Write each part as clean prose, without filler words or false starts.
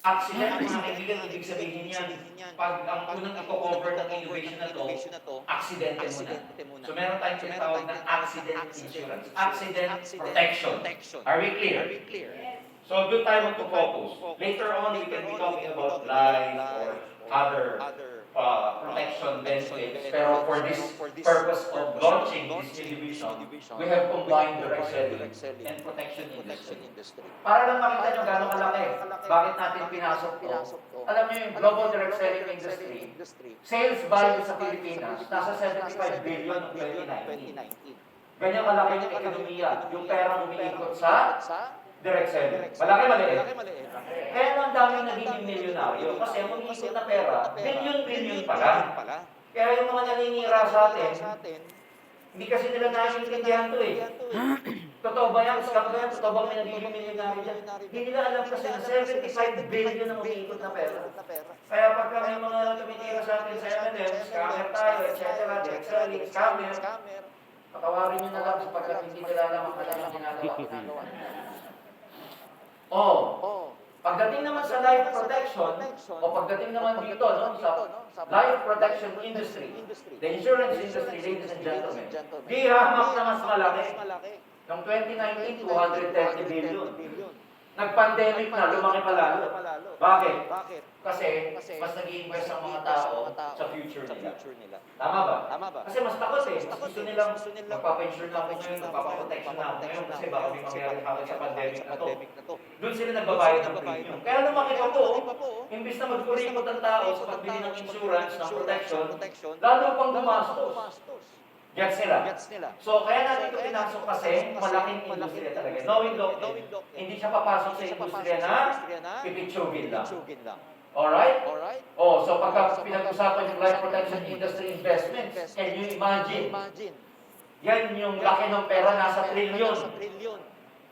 Accident, mga kaibigan, ibig sabihin niyan, pag ang unang i-cover ng innovation na to, aksidente muna. So meron tayong tinatawag na accident insurance, accident protection. Are we clear? So doon tayo magpo-focus. Later on, we can be talking about life or other protection benefits. Pero for this purpose of launching this new division, we have combined direct selling and protection industry. Para lang makita nyo gano'ng kalaki, bakit natin pinasok to. Alam nyo yung global direct selling industry, sales value sa Pilipinas, nasa 75 billion noong 2019. Ganyan kalaki yung ekonomiya, yung perang umiikot sa direct selling. Malaki, maliit. Kaya ang daming nagiging milyonaryo kasi ang umiikot na pera, billion pa lang. Kaya yung mga naninira sa atin, hindi kasi nila naiintindihan to eh. Totoo ba yan? Scam ba yan? Totoo ba may nagiging milyonaryo dyan? Hindi nila alam kasi na 75 billion ang umiikot na pera. Kaya pagka may mga tumitira sa atin sa M&M, scammer tayo, etc. Direct selling, scammer, patawarin nyo na lang sapagkat hindi nila alam ang kanilang ginagawa. Pagdating naman sa life protection, o pagdating naman dito, no, sa life protection industry, the insurance industry, ladies and gentlemen, di hamak na mas malaki. Noong 2019, 230 billion. Nag-pandemic na, lumaki pa lalo. Bakit? Kasi mas nag-i-invest ang mga tao sa future nila. Tama ba? Kasi mas takot eh. Mas gusto nilang magpapa-insure na ako ngayon, magpapa-protection na ako ngayon kasi baka may mangyari hanggang sa pandemic na to. Doon sila nagbabayad ng premium. Kaya lumaki pa po, imbis na magkurikot ang tao sa pagbili ng insurance, ng protection, lalo pang gumastos. Gets nila. So, kaya natin ito pinasok kasi malaking industriya talaga. Knowing Lockheed, hindi siya papasok sa industriya na pipitsugin lang. Alright? So pagka pinag-usapan yung life protection industry investments, can you imagine? Yan yung laki ng pera, nasa trillion.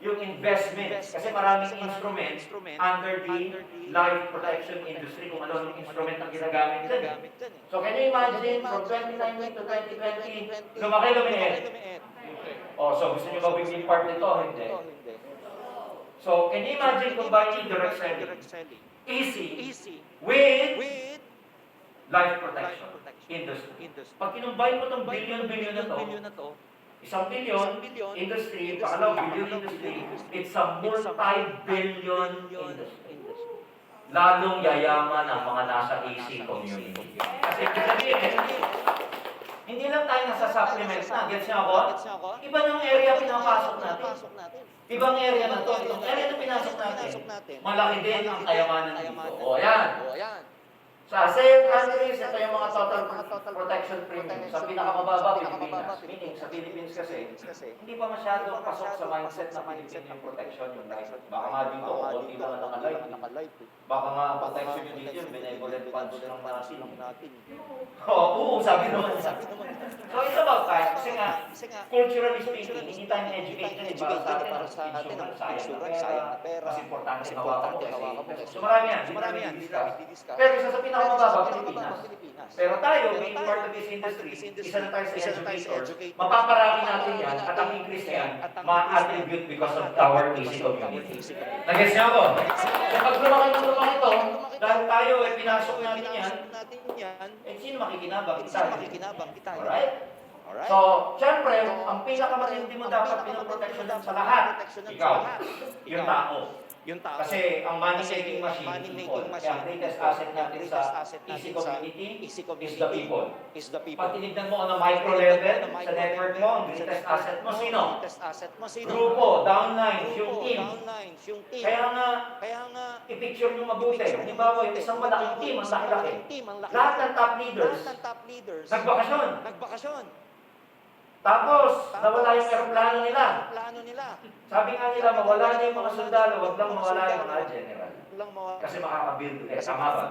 Yung investments. Kasi maraming instruments under the life protection industry kung ano yung instrument ang ginagamit dyan. So can you imagine from 2019 to 2020, lumaki. So gusto nyo ba bigyan part nito? Hindi. So can you imagine combining direct selling? Easy with life protection industry. Pag kinumbine mo itong billion na to, 1 billion industry, pakalaw billion industry, it's a multi-billion industry. Lalong yayaman ang mga nasa AC community. Kasi sabihin, hindi lang tayo nasa supplements na. Gets niyo ako? Iba ng area pinapasok natin. Ibang area na to. Itong area na pinasok natin, malaki din ang kayamanan dito. O yan. Sa ASEAN countries, ito yung mga total protection premium. Sa pinakamababa, Pilipinas. Meaning, sa Philippines kasi, hindi pa masyadong pasok sa mindset na Philippine yung protection yung life. Baka nga dito, konti lang ang naka-life. Baka nga ang protection yung dito, yung benevolent funds lang natin. Oo, sabi naman niya. So, it's about time. Kasi nga, culturally speaking, hindi tayo educated para sa atin ang insurance, sayang na pera. Mas importante hawakan mo kasi. So, marami yan. Di-discuss. Pero isa sa pinakamababa, Pilipinas. Pero tayo, being part of this industry, isa na tayo sa educator, mapaparami natin yan at ang increase na yan, ma-attribute because of our easy community. Nag-guess niya ako? So, pag lumaki ito, dahil tayo, pinasok natin yan, sino makikinabang? Kita. Alright? So, syempre, ang pinakamatindi mo dapat pinoproteksyonan sa lahat, ikaw, yung tao. Kasi ang money-making machine, people. Kaya ang greatest asset natin sa easy community is the people. Pag tinignan mo ang micro level sa network mo, ang greatest asset mo, sino? Grupo, downline, yung team. Kaya nga, i-picture nyo mabuti. Halimbawa, yung isang malaking team, ang laki-laki. Lahat ng top leaders, nagbakasyon. Tapos, nawala yung aeroplano nila. Sabi nga nila, mawala na yung mga sundalo, wag lang mawala yung mga general. Kasi makaka-build ulit. Tama ba?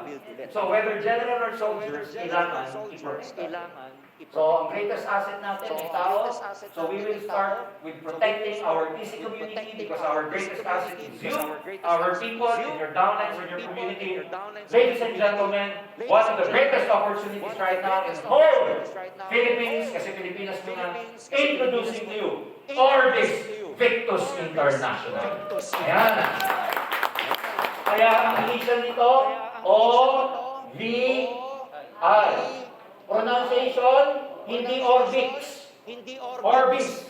So, whether general or soldiers, kailangan i-protect. So, ang greatest asset natin ay tao. So, we will start with protecting our easy community because our greatest asset is you, our people, in your downlines, in your community. Ladies and gentlemen, one of the greatest opportunities right now is whole Philippines, kasi Pilipinas muna, introducing to you Orbis Victus International. Ayan. Kaya ang initial nito, O-V-I. Pronunciation, hindi Orbix. Orbis.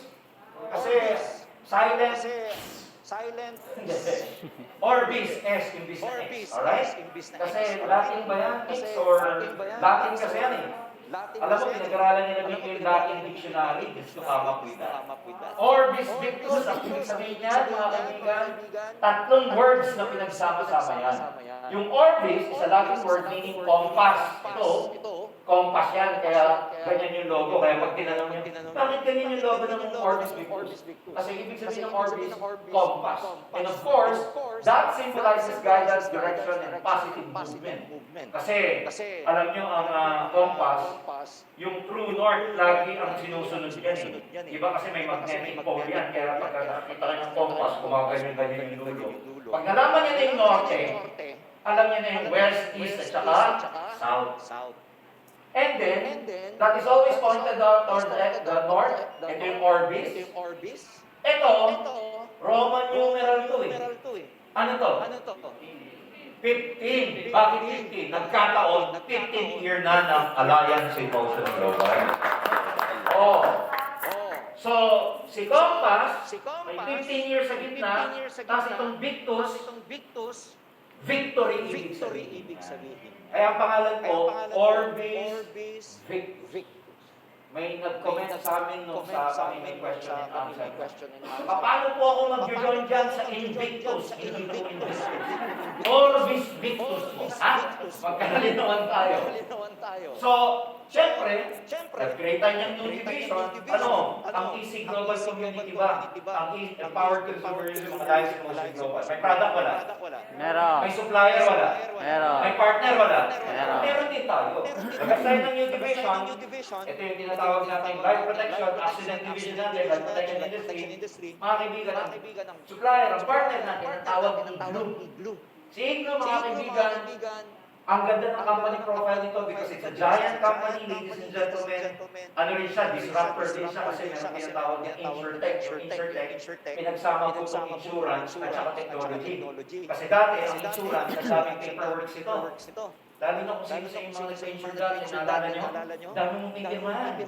Kasi silent. Hindi. Orbis, S, imbis na X. Alright? Kasi Latin ba yan? X or Latin kasi yan eh. Alam mo, pinag-aralan nila dito yung Latin dictionary. Gusto kama po Orbis victus, ang ibig sabihin niya, mga kaibigan, tatlong words na pinagsama-sama yan. Yung orbis is a Latin word meaning compass. Ito, compass yan, kaya ganyan yung logo. Kaya pag tinanong nyo, bakit ganyan yung logo ng orbis victus? Kasi ibig sabihin ng orbis, compass. And of course, that symbolizes guidance, direction, and positive movement. Kasi, alam nyo, ang compass, yung true north, lagi ang sinusunod yan eh. Iba kasi may magnetic pole yan, kaya pag nakakita ka ng compass, gumaganyan-ganyan yung dulo. Pag nalaman niya na yung norte, alam niya na yung west, east, at saka south. And then, that is always pointed out towards the north. Ito yung orbis. Ito, Roman numeral to eh. Ano to? 15. Bakit 15? Nagkataon, 15 year na ng Alliance in Motion Global. Oh. So, si Compass, may 15 years sa gitna, tapos itong Victus, victory ibig sabihin. Kaya ang pangalan ko, Orbis Victus. May nag-comment sa amin nung sa may question and answer. Paano po ako mag-join dyan sa Invictus? Hindi po Invictus. Orbis Victus po. Ha? Magkalinawan tayo. So, syempre, nag-create tayo ng new division. Ano? Ang EC Global Community ba? Ang Empowered Consumerism Alliance in Motion Global. May product wala? Meron. May supplier wala? Meron. May partner wala? Meron. Meron din tayo. Nag-assign ng new division. Ito yung tinatawag natin life protection, accident division natin, life protection industry. Mga kaibigan, ang supplier, ang partner natin, ang tawag ng Igloo. Si Igloo, mga kaibigan, ang ganda ng company profile nito because it's a giant company, ladies and gentlemen. Ano rin siya, disruptor din siya kasi meron tinatawag ng InsurTech. Yung InsurTech, pinagsama po itong insurance at saka technology. Kasi dati, ang insurance, ang daming paperworks ito. Lalo na kung sino sa yung mga nag-insure dati, naalala nyo? Dami mong pipirmahan.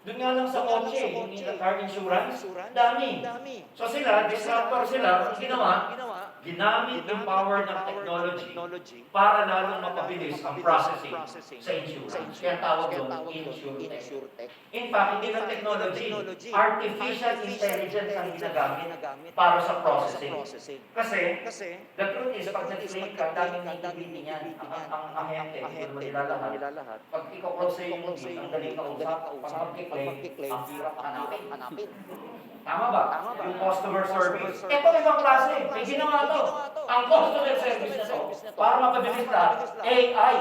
Doon nga lang sa kotse, hindi na car insurance, dami. So sila, disruptor sila, ang ginawa, ginamit yung power ng technology para lalong mapabilis ang processing sa insurance. Kaya tawag doon, InsurTech. In fact, hindi lang technology, artificial intelligence ang ginagamit para sa processing. Kasi, the truth is, pag nag-claim ka, daming nagiging niyan, ang ahente, hindi mo nila lahat. Pag ikaw-close sa yung hindi, ang daling kausap, pag mag-claim, ang hirap hanapin. Tama ba? Yung customer service. Ito ibang klase. May ginawa to. Ang customer service na to, para mapabilis lahat, AI,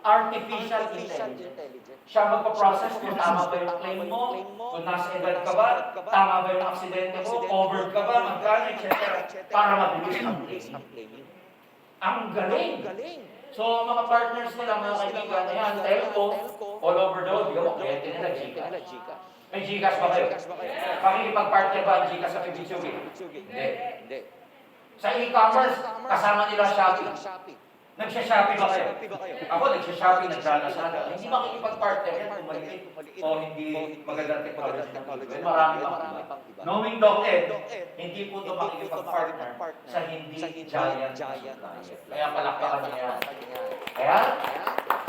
artificial intelligence. Siya magpa-process kung tama ba yung claim mo, kung nasa edad ka ba, tama ba yung aksidente mo, covered ka ba, magkano, etc. Para mabilis ang claim. Ang galing. So, mga partners nila, mga kaibigan, ayan, telco, all over the world, di ba, kliyente nila, Gcash. May Gcash ba kayo? Pakikipag-partner ba ang Gcash sa Fibitsugi? Hindi. Sa e-commerce, kasama nila Shopee. Nagsya-Shopee ba kayo? Ako, nagsya-Shopee, nagsya-Lazada. Hindi makikipag-partner yan kung maliit o hindi magandang technology. Marami pang iba. Knowing DocEd, hindi po ito makikipag-partner sa hindi giant. Kaya palakpakan niya yan. Kaya,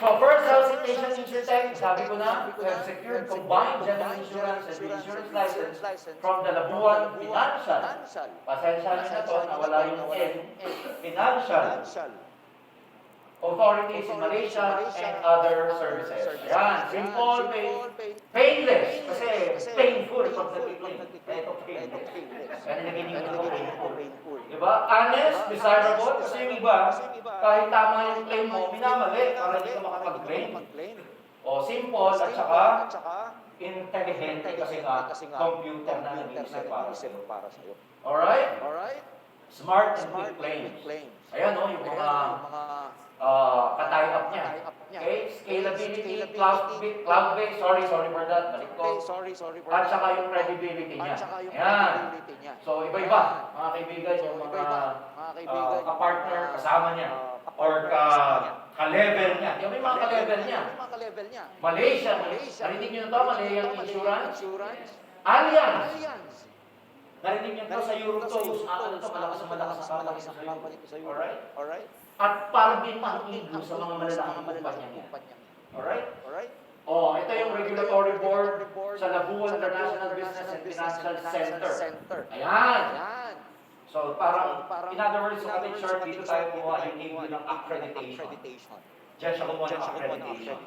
so first solicitation InsurTech, sabi ko na, we have secured combined general insurance and insurance license from the Labuan Financial. Pasensya na to, nawala yung N. Financial authorities in Malaysia and other services. Ayan, simple, painless. Kasi painful pag nag-claim. Ito painless. Kaya naging yung painful. Diba? Honest, desirable. Kasi yung iba, kahit tama yung claim mo, minamali para hindi ka makapag-claim. O simple at saka intelligent kasi nga computer na nag-iisip para sa'yo. Alright? Smart and quick claims. Ayan o, yung mga tie-up niya. Okay? Scalability, cloud-based, sorry for that, balik ko. At saka yung credibility niya. Ayan. So, iba-iba, mga kaibigan, yung mga ka-partner, kasama niya, or ka-level niya. Yung may mga ka-level niya. Malaysia, narinig niyo na ito, Malaysian Insurance? Allianz. Narinig niyo ito sa Eurotoast. Ano ito, malakas ang company ito sa Europe. Alright? At parang din makikigo sa mga malalaking kumpanya niya. Alright? Ito yung regulatory board sa Labuan International Business and Financial Center. Ayan. So, parang, in other words, sa kapit short, dito tayo kumuha yung name ng accreditation. Diyan siya kumuha ng accreditation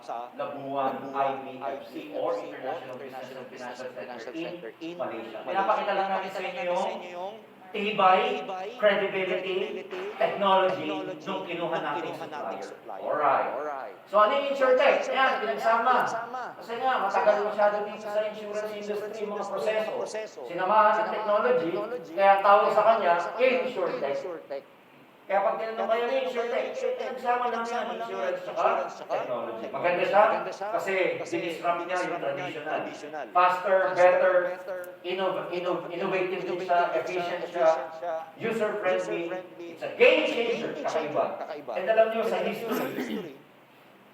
sa Labuan IBFC or International Business and Financial Center in Malaysia. Pinapakita lang natin sa inyo yung tibay, credibility, technology nung kinuha natin supplier. Alright. So, ano yung InsurTech? Ayan, pinagsama. Kasi nga, matagal masyado dito sa insurance industry, mga proseso. Sinamahan ng technology, kaya tawag sa kanya, InsurTech. Kaya pag tinanong kayo ng InsurTech, pinagsama lang yan, insurance tsaka technology. Maganda siya kasi dinisrupt niya yung traditional. Faster, better, innovative din siya, efficient siya, user-friendly. It's a game changer, kakaiba. And alam niyo sa history,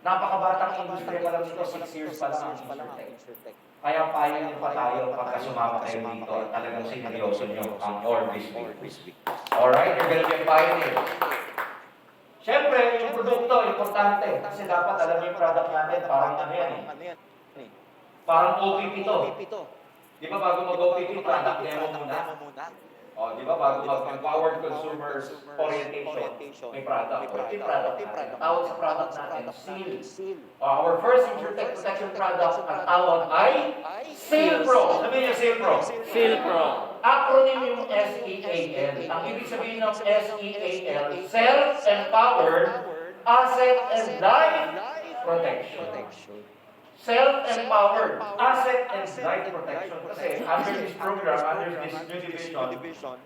napakabatang industry pa lang dito, 6 years pa lang ang InsurTech. Kaya payo pa tayo pagka sumama kayo dito at talagang sineryoso nyo ang Orbis Week. Alright, you're gonna be a pioneer. Siyempre, yung produkto, importante. Kasi dapat alam niyo yung product natin, parang ano yan eh. Parang OPP to. Di ba bago mag-OPP, product demo muna? Di ba bago mag-empowered consumers orientation, may product. Ito yung product natin. Tawag sa product natin, SEAL. Our first InsurTech protection product, ang tawag ay SEAL Pro. Sabihin niyo SEAL Pro. SEAL Pro. Acronym yung SEAL. Ang ibig sabihin ng SEAL, Self-Empowered Asset and Life Protection. Self-empowered asset and life protection. Kasi under this program, under this new division,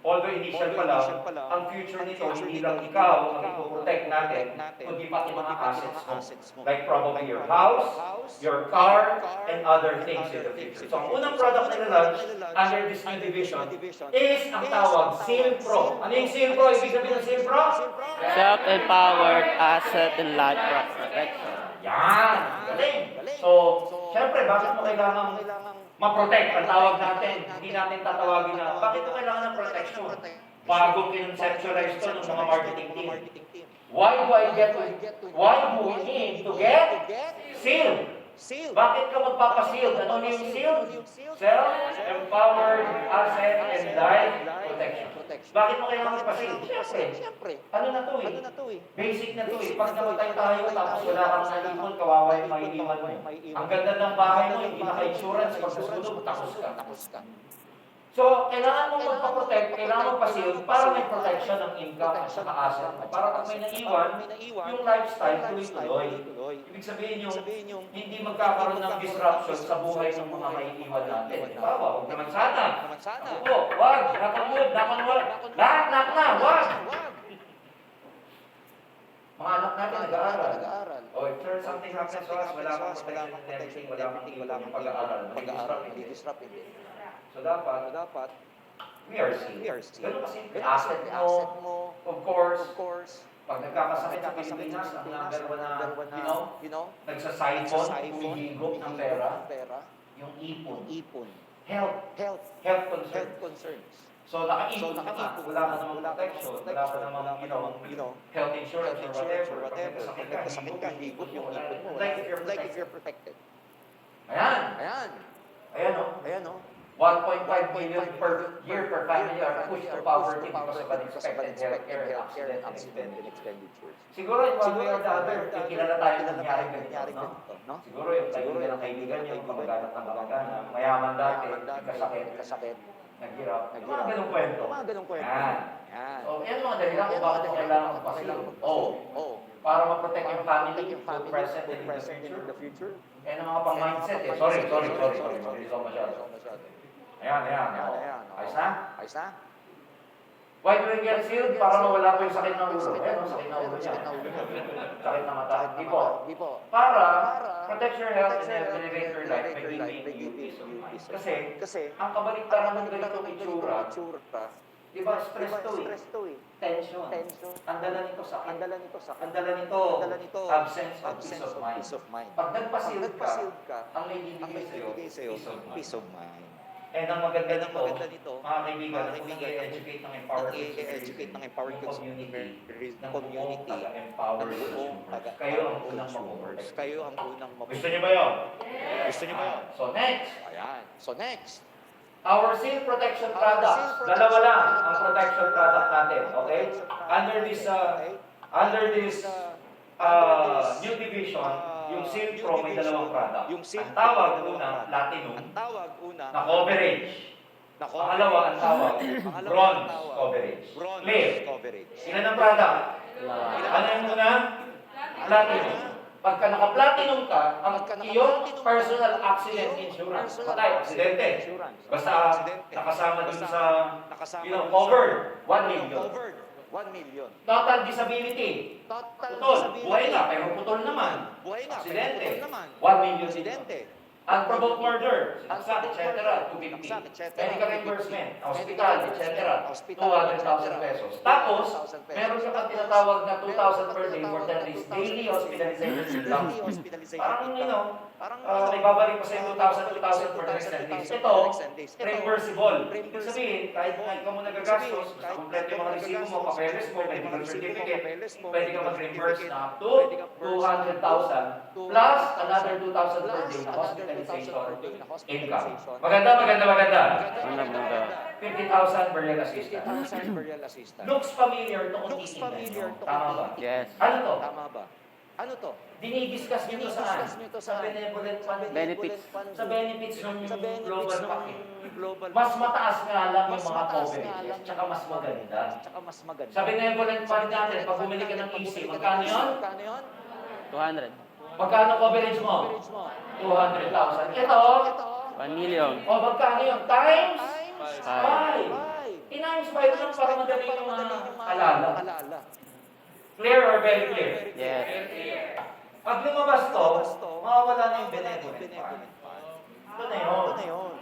although initial pa lang, ang future nito, hindi lang ikaw ang ipoprotect natin, kundi pati mga assets mo. Like probably your house, your car, and other things in the future. So ang unang product na launch under this new division is ang tawag SEAL Pro. Ano yung SEAL Pro? Ibig sabihin ng SEAL Pro? Self-empowered asset and life protection. Yan! Galing! So, syempre, bakit mo kailangan ma-protect? Ang tawag natin, hindi natin tatawagin na, bakit mo kailangan ng protection? Bago kinonceptualize ito ng mga marketing team. Why do we need to get SEAL? Bakit ka magpapasield? Ano yung SEAL? Self-empowered asset and life protection. Bakit mo kailangan magpasield? Siyempre. Ano na to eh? Basic na to eh. Pag namatay tayo, tapos wala kang naipon, kawawa yung maiiwan mo. Ang ganda ng bahay mo, hindi naka-insurance. Pag nasunog, takos ka. So, kailangan mong magpaprotect, kailangan magpa-shield para may protection ng income at saka asset mo. Para pag may naiwan, yung lifestyle tuloy-tuloy. Ibig sabihin yung hindi magkakaroon ng disruption sa buhay ng mga maiiwan natin. Huwag naman sana. Ako, wag, lahat na, wag. Mga anak natin nag-aaral. If there's something happens to us, wala kang protection and everything, wala kang pag-aaral. Disrupt. So dapat, we are SEAL. Ganun kasi asset mo, of course, pag nagkakasakit sa Pilipinas, ang number one na, nagsasiphon, humihigop ng pera, yung ipon. Health concerns. So nakaipon ka, wala ka namang protection, wala ka namang, health insurance or whatever. Pag nagkasakit ka, higop yung ipon mo. Like if you're protected. Ayan o. 1.5 billion per year per family are pushed to poverty because of unexpected healthcare and accident and expenditures. Siguro yung one way or the other, yung kilala tayo na nangyari ganito, no? Siguro yung kaibigan ng kaibigan niyo, yung kamag-anak ng kamag-anak, mayaman dati, kasakit, naghirap. Yung mga ganong kwento. Yan. So, yan mga dahilan kung bakit mo kailangan magpasilaw. Para ma-protect yung family, both present and in the future. Yan ang mga pang-mindset eh. Sorry. Mabilis ako masyado. Ayan. Ayos na? Why do we get sealed? Para mawala po yung sakit ng ulo. Eh, no? Sakit ng ulo niya. Sakit na mata. Di po. Para protect your health and elevate your life by giving you peace of mind. Kasi, ang kabaliktaran ng ganitong itsura, di ba, stress to eh. Tension. Ang dala nito sakit. Ang dala nito absence of peace of mind. Pag nagpa-sealed ka, ang may bibigay sa'yo, peace of mind. And ang maganda nito, mga kaibigan, kung i-educate ng empowered community, ng buong taga-empower consumers, kayo ang unang mag-protect. Gusto niyo ba yun? So next, our seal protection products. Dalawa lang ang protection product natin, okay? Under this new division, yung Seal Pro may dalawang product. Ang tawag una, Platinum, na coverage. Pangalawa, ang tawag, Bronze coverage. Clear. Ilan ang product? Ano yung una? Platinum. Pagka naka-platinum ka, ang iyong personal accident insurance, patay, aksidente. Basta nakasama dun sa, covered, 1 million. Total disability. Putol. Buhay ka, pero putol naman. Aksidente. 1 million din. Unprovoked murder, sinaksak, etc. 250. Medical reimbursement, hospital, etc. 200,000 pesos. Tapos, meron ka pang tinatawag na 2,000 per day for 10 days. Daily hospitalization lang. Parang, may babalik pa sa'yo 2,000 for the next 10 days. Ito, reimbursable. Ibig sabihin, kahit ikaw mo nagagastos, basta kompleto yung mga resibo mo, papeles mo, medical certificate, pwede ka mag-reimburse na up to 200,000 plus another 2,000 per day na hospitalization income. Maganda. Maganda. 50,000 burial assistance. Looks familiar to kung titignan nyo. Tama ba? Yes. Ano to? Dinidiscuss nyo to saan? Sa benevolent fund. Benefits. Sa benefits ng global package. Mas mataas nga lang yung mga coverages, tsaka mas maganda. Sa benevolent fund natin, pag bumili ka ng easy, magkano yun? 200. Magkano coverage mo? 200,000. Ito? 1 million. O magkano yun? Times 5. 5. Times 5 lang para madali yung alala. Clear or very clear? Yes. Pag lumabas to, mawawala na yung benevolent fund. Ito na yun.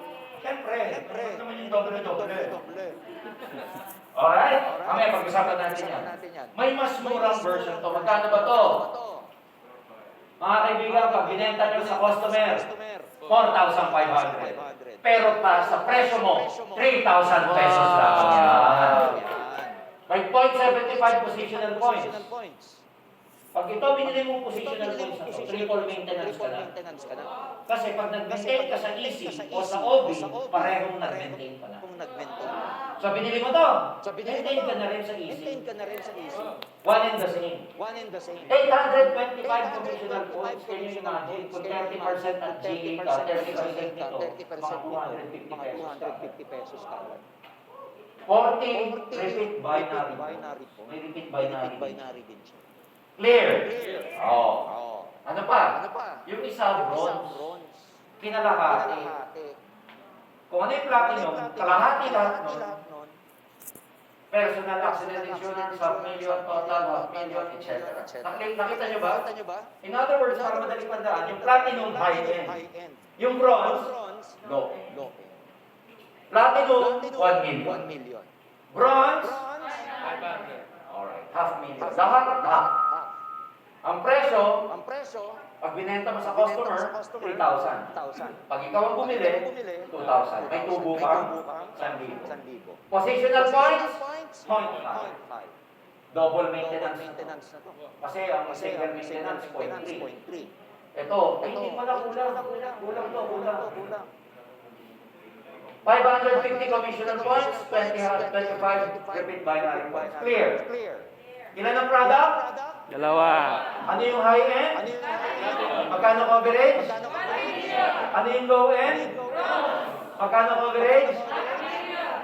Siyempre, ito naman yung doble-doble. Alright? Kami, pag-usapan natin yan. May mas murang version to. Magkano ba to? Mga kaibigan, pag binenta nyo sa customer, 4,500. Pero pa sa presyo mo, 3,000 pesos lang yan. May 0.75 positional points. Pag ito binili mo positional points na to, triple maintenance ka na. Kasi pag nag-maintain ka sa easy o sa OB, parehong nag-maintain ka na. So binili mo to, maintain ka na rin sa easy. One and the same. 825 positional points, can you imagine? Kung 30% at GA ka, 30% nito, mga 250 pesos. 40 repeat binary. May repeat binary din siya. Clear? Oo. Ano pa? Yung isa, bronze. Kinalahati. Kung ano yung platinum, kalahati lahat nun. Personal accident insurance, half million, total, half million, etc. Nakita nyo ba? In other words, para madaling tandaan, yung platinum, high-end. Yung bronze, low-end. Platinum, 1 million. Bronze, 500. Alright, half million. Lahat, half. Ang presyo, pag binenta mo sa customer, 3,000. Pag ikaw ang bumili, 2,000. May tubo ka, 1,000. Positional points, 0.5. Double maintenance na to. Kasi ang single maintenance, 0.3. Ito, hindi pala kulang. 550 commissional points, 25 repeat binary points. Clear? Ilan ang product? Dalawa. Ano yung high-end? Magkano coverage? Ano yung low-end? Magkano coverage?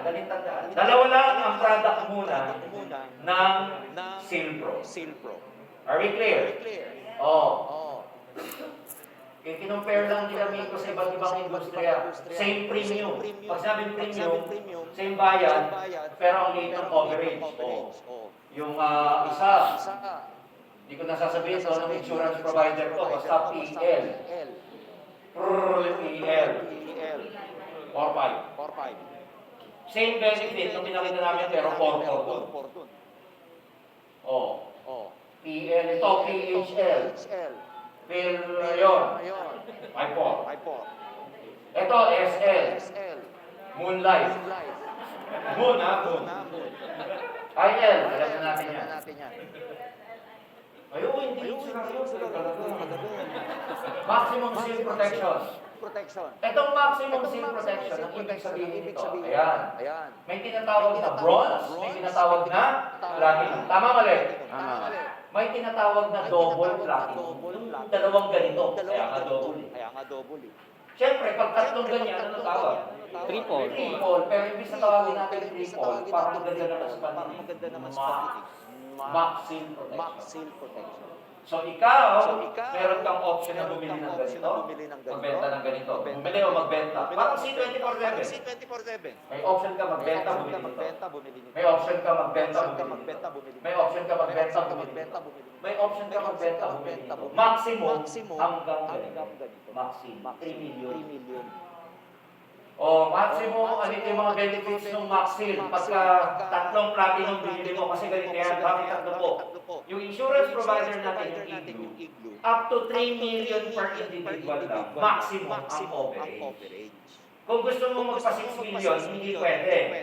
Daling tandaan. Dalawa lang ang product muna ng Seal Pro. Are we clear? Oh. kinumpare lang nila Miko sa iba't ibang industriya. Same premium. Pag sabing premium, same bayad, pero ang liit ng coverage. Yung isa, hindi ko nasasabihin ito ng insurance provider ko, basta PL. PL. Or 5. Same benefit nung pinakita namin pero 4 doon. PL ito, PHL. PL yun. 5-4. Ito, SL. Moonlight. Moon. IL, alam na natin yan. Ayun, hindi insurance yun. Maximum seal protection. Itong maximum seal protection, ang ibig sabihin nito, ayan. May tinatawag na bronze, may tinatawag na platinum. Tama mali? Tama. May tinatawag na double platinum. Yung dalawang ganito, kaya nga double. Siyempre, pag tatlong ganyan, ano tawag? Triple. Pero imbis na tawagin natin triple, parang maganda naman sa pandinig. Max seal protection. So ikaw, meron kang option na bumili ng ganito, magbenta ng ganito. Bumili o magbenta. Parang C24/7. May option ka magbenta, bumili nito. May option ka magbenta, bumili nito. May option ka magbenta, bumili nito. May option ka magbenta, bumili nito. Maximum hanggang ganito. Maximum 3 million. Maximum, ano yung mga benefits ng Maxil? Pagka tatlong platinum binili mo, kasi ganito yan, bakit tatlo po? Yung insurance provider natin, yung Igloo, up to 3 million per individual lang, maximum ang coverage. Kung gusto mo magpa 6 million, hindi pwede.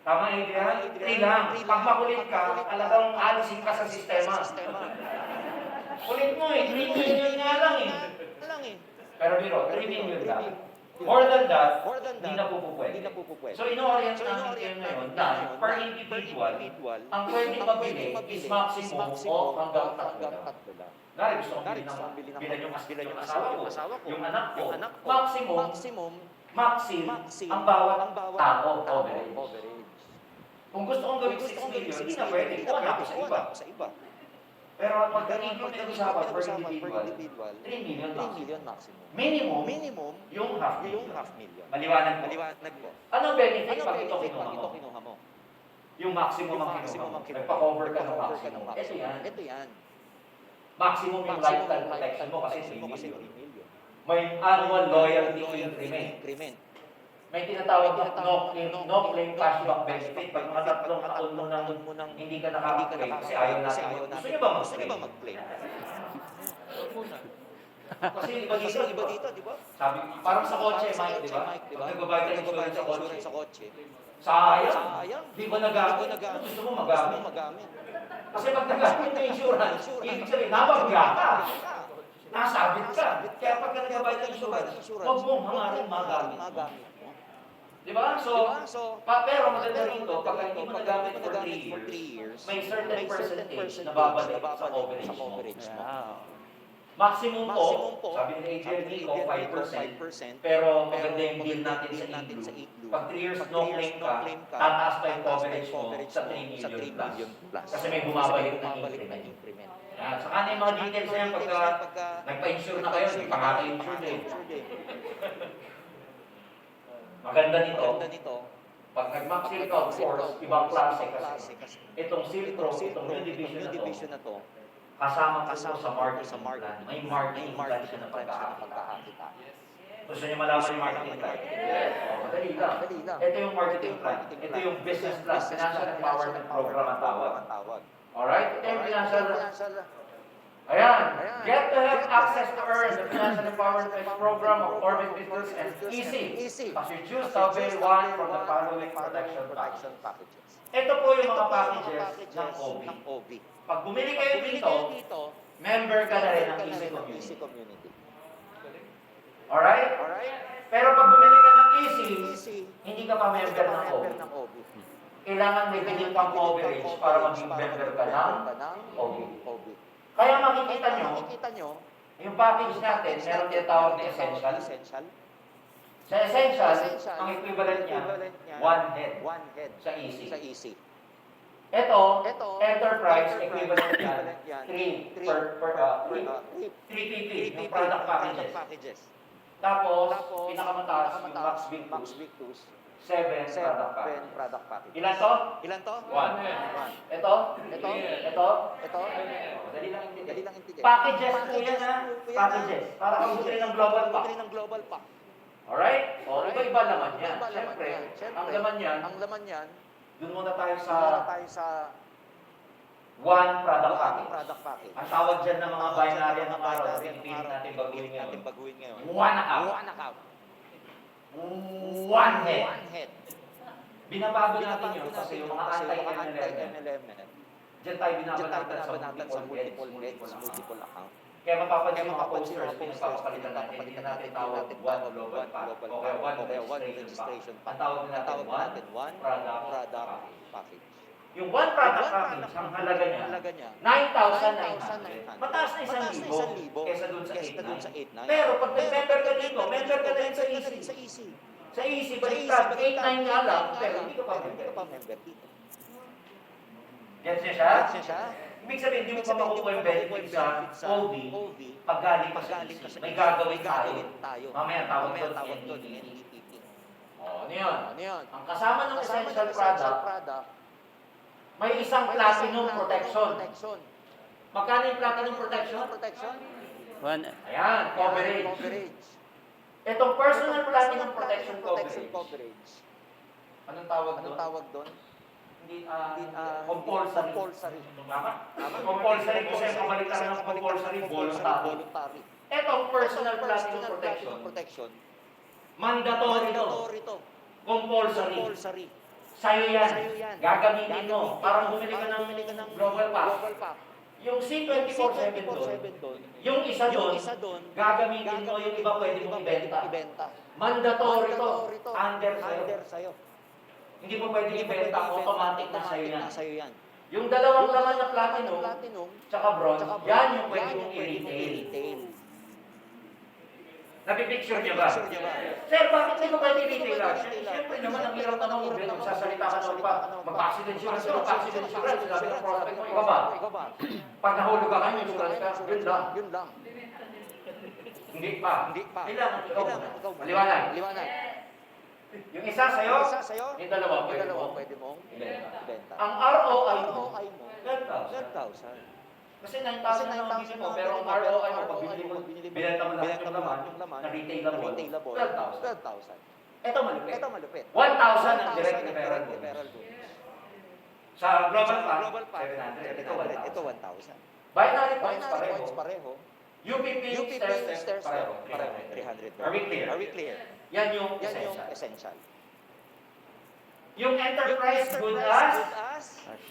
Tama, Adrian? 3 lang. Pag makulit ka, talagang alisin ka sa sistema. Kulit mo 3 million nga lang Pero biro, 3 million lang. More than that, hindi na po pwede. So, ino-orient namin kayo ngayon na per individual, ang pwede mabili is maximum o hanggang 3 lang. Dari, gusto kong bilan yung asawa ko, yung anak ko. Maximum, ang bawat tao coverage. Kung gusto kong gawin 6 million, hindi na pwede. Kuha na ako sa iba. Pero pag ganito pinag-usapan per individual, 3 million maximum. Minimum, yung half million. Maliwanag po. Anong benefit pag ito kinuha mo? Yung maximum ang kinuha mo. Nagpa-cover ka ng maximum. Ito yan. Maximum yung lifetime protection mo kasi 3 million. May annual loyalty increment. May tinatawag na no claim cashback benefit. Pag mga tatlong taon mo nang hindi ka nakaka-claim kasi ayaw natin. Gusto niyo ba mag-claim? Kasi iba dito, di ba? Sabi, parang sa kotse, Mike, di ba? Pag nagbabayad ng insurance sa kotse. Sayang. Di ba nagamit? Gusto mo magamit? Kasi pag nagamit ng insurance, ibig sabihin, nabangga ka. Nasabit ka. Kaya pag nagbabayad ng insurance, huwag mong hangarin magamit. Di ba? So, pero maganda rito, pag hindi mo nagamit for 3 years, may certain percentage na babalik sa coverage mo. Maximum po, sabi ni Adrian Nico, 5%. Pero maganda yung deal natin sa Igloo. Pag 3 years no claim ka, tataas pa yung coverage mo sa 3 million plus. Kasi may bumabalik ng increment. Saka na yung mga details na yan, pagka nagpa-insure na kayo, hindi pa nga ka-insure eh. Maganda nito, pag nag-maxil ka, of course, ibang klase kasi. Itong Silpro, itong new division na to, kasama sa marketing plan. May marketing plan siya na pagkakakita. Gusto niyo malaman yung marketing plan? Madali lang. Ito yung marketing plan. Ito yung business plan, financial empowerment program ang tawag. Alright? Ito yung financial. Ayan. Get to have access to earn the financial empowerment program of Orbit Business and Easy. As you choose to avail one from the following protection packages. Ito po yung mga packages ng OB. Pag bumili kayo dito, member ka na rin ng Easy Community. Alright? Pero pag bumili ka ng Easy, hindi ka pa member ng OB. Kailangan may bilhin kang coverage para maging member ka ng OB. Kaya makikita nyo, yung package natin, meron din tawag na essential. Sa essential, ang equivalent niya, one head sa easy. Ito, Ito, enterprise equivalent yan, equivalent yan, 3 3 3 PP, yung product packages. packages. Tapos, Tapos, pinakamataas, yung Max Big Max Boost, Big Tools, 7 7 product packages. product packages. Ilan to? Ilan to? 1. One. Ito? Ito? Ito? Ito? Dali lang Dali hindi. lang intindihin. Packages po yan ha. po yan, Packages. Para kabutin ng global pack. Kabutin ng global pack. Alright? O, iba-iba naman yan. Iba-iba laman Siyempre, yan. Siyempre, ang laman yan, Ang laman yan, dun muna tayo sa muna tayo sa one product one package. product package. Ang tawag dyan ng mga binary ng araw, binary ng pinipilit araw, natin baguhin pinipilit natin ngayon. baguhin ngayon. One account. One account. One head. One head. Binabago natin yun Binabago kasi natin yung yun mga kasi yung mga anti-MLM, anti-MLM. dyan tayo Diyan tayo binabanatan sa binabanatan sa multiple multiple heads, heads, multiple account. Kaya mapapansin Kaya mga mapapansin posters, mga posters, pinagpapalitan natin, hindi natin tawag one global pack, o kaya one registration pack. Ang tawag Ang tawag natin one one product product package. package. Yung one product package, ang halaga niya, Halaga niya, 9,900. Mataas na 1,000 kesa dun sa kesa dun sa 8,900. 8,900. Pero pag nag-member ka dito, member ka na rin sa easy. Sa easy. Sa easy, baliktad, 8,900 nga lang, pero hindi ka pa Hindi ka pa member. member dito. Gets niya siya? Gets niya siya? Ibig sabihin, hindi mo pa makukuha yung benefit sa OB OV. pag galing ka sa Galing ka easy. sa May easy. gagawin May tayo. gagawin tayo. Mamaya tawag Mamaya doon tawag doon, NDT. NDT. Ano yun? Ano yun? Ang kasama ng Kasama essential ng product, product, may isang may platinum isang protection. protection. Magkano yung platinum protection? Protection? One, Ayan, coverage. Coverage. Itong personal Itong platinum personal protection protection coverage. Anong tawag Anong doon? tawag doon? Hindi, Compulsory. compulsory. Tama? Compulsory kasi ang kabaliktaran ng compulsory, voluntary. Voluntary. Itong personal platinum protection, mandatory to. Mandatory to. Compulsory. Compulsory. Sa'yo yan. Sa'yo yan. Gagamitin mo. Parang bumili ka Parang ng bumili ka ng global pack. Global pack. Yung C24/7 doon, 24/7 doon. yung isa Yung doon, isa doon, gagamitin mo yung iba pwede mong ibenta. ibenta. Mandatory to. Mandatory to. Under sa'yo. Under sa'yo. Hindi mo pwede Hindi mo ibenta. pwede Automatic na ibenta, sa'yo yan. automatic na sa'yo yan. Yung dalawang laman na platinum, Platinum, tsaka bronze, tsaka yan yung pwede yan mong yung pwede mong i-retail. i-retail. Napipicture niya ba? Picture niya ba? Sir, bakit hindi ko pwede Hindi ko i-retail? pwede i-retail. Siyempre naman, ang hirap naman kung Hirap naman magsasalita ka naman pa. Mag-accident insurance ka, mag-accident insurance. Sabi ng prospect mo, Ikaw ikaw ba? Ikaw ba? Pag nahulog ka kayo, insurance ka, yun lang. Yun lang. Hindi pa. Hindi pa. Kailangan ikaw. Kailangan ikaw. Maliwanag. Liwanag. Yung isa sa'yo, Yung isa sa'yo, yung dalawa yung pwede dalawa mo. pwede mong ibenta. ibenta. Ang ROI mo, ROI mo, 12,000. 12,000. Kasi 9,000 na ang bili mo, pero ang ROI mo, pag binili mo, binenta mo lahat yung laman, na retailable, 12,000. 12,000. Ito malupit. Ito malupit. 1,000 ang direct 1,000 referral ang bonus. referral bonus. Sa global Sa pack, global pack, 700. Ito 700. Ito 1,000. 1,000. Binary points Binary points pareho. pareho. UPP, UPP, stair stair step, step, pareho. pareho. 300. Are we clear? Are we clear? Yan yung Yan yung essential. essential. Yung enterprise, good as,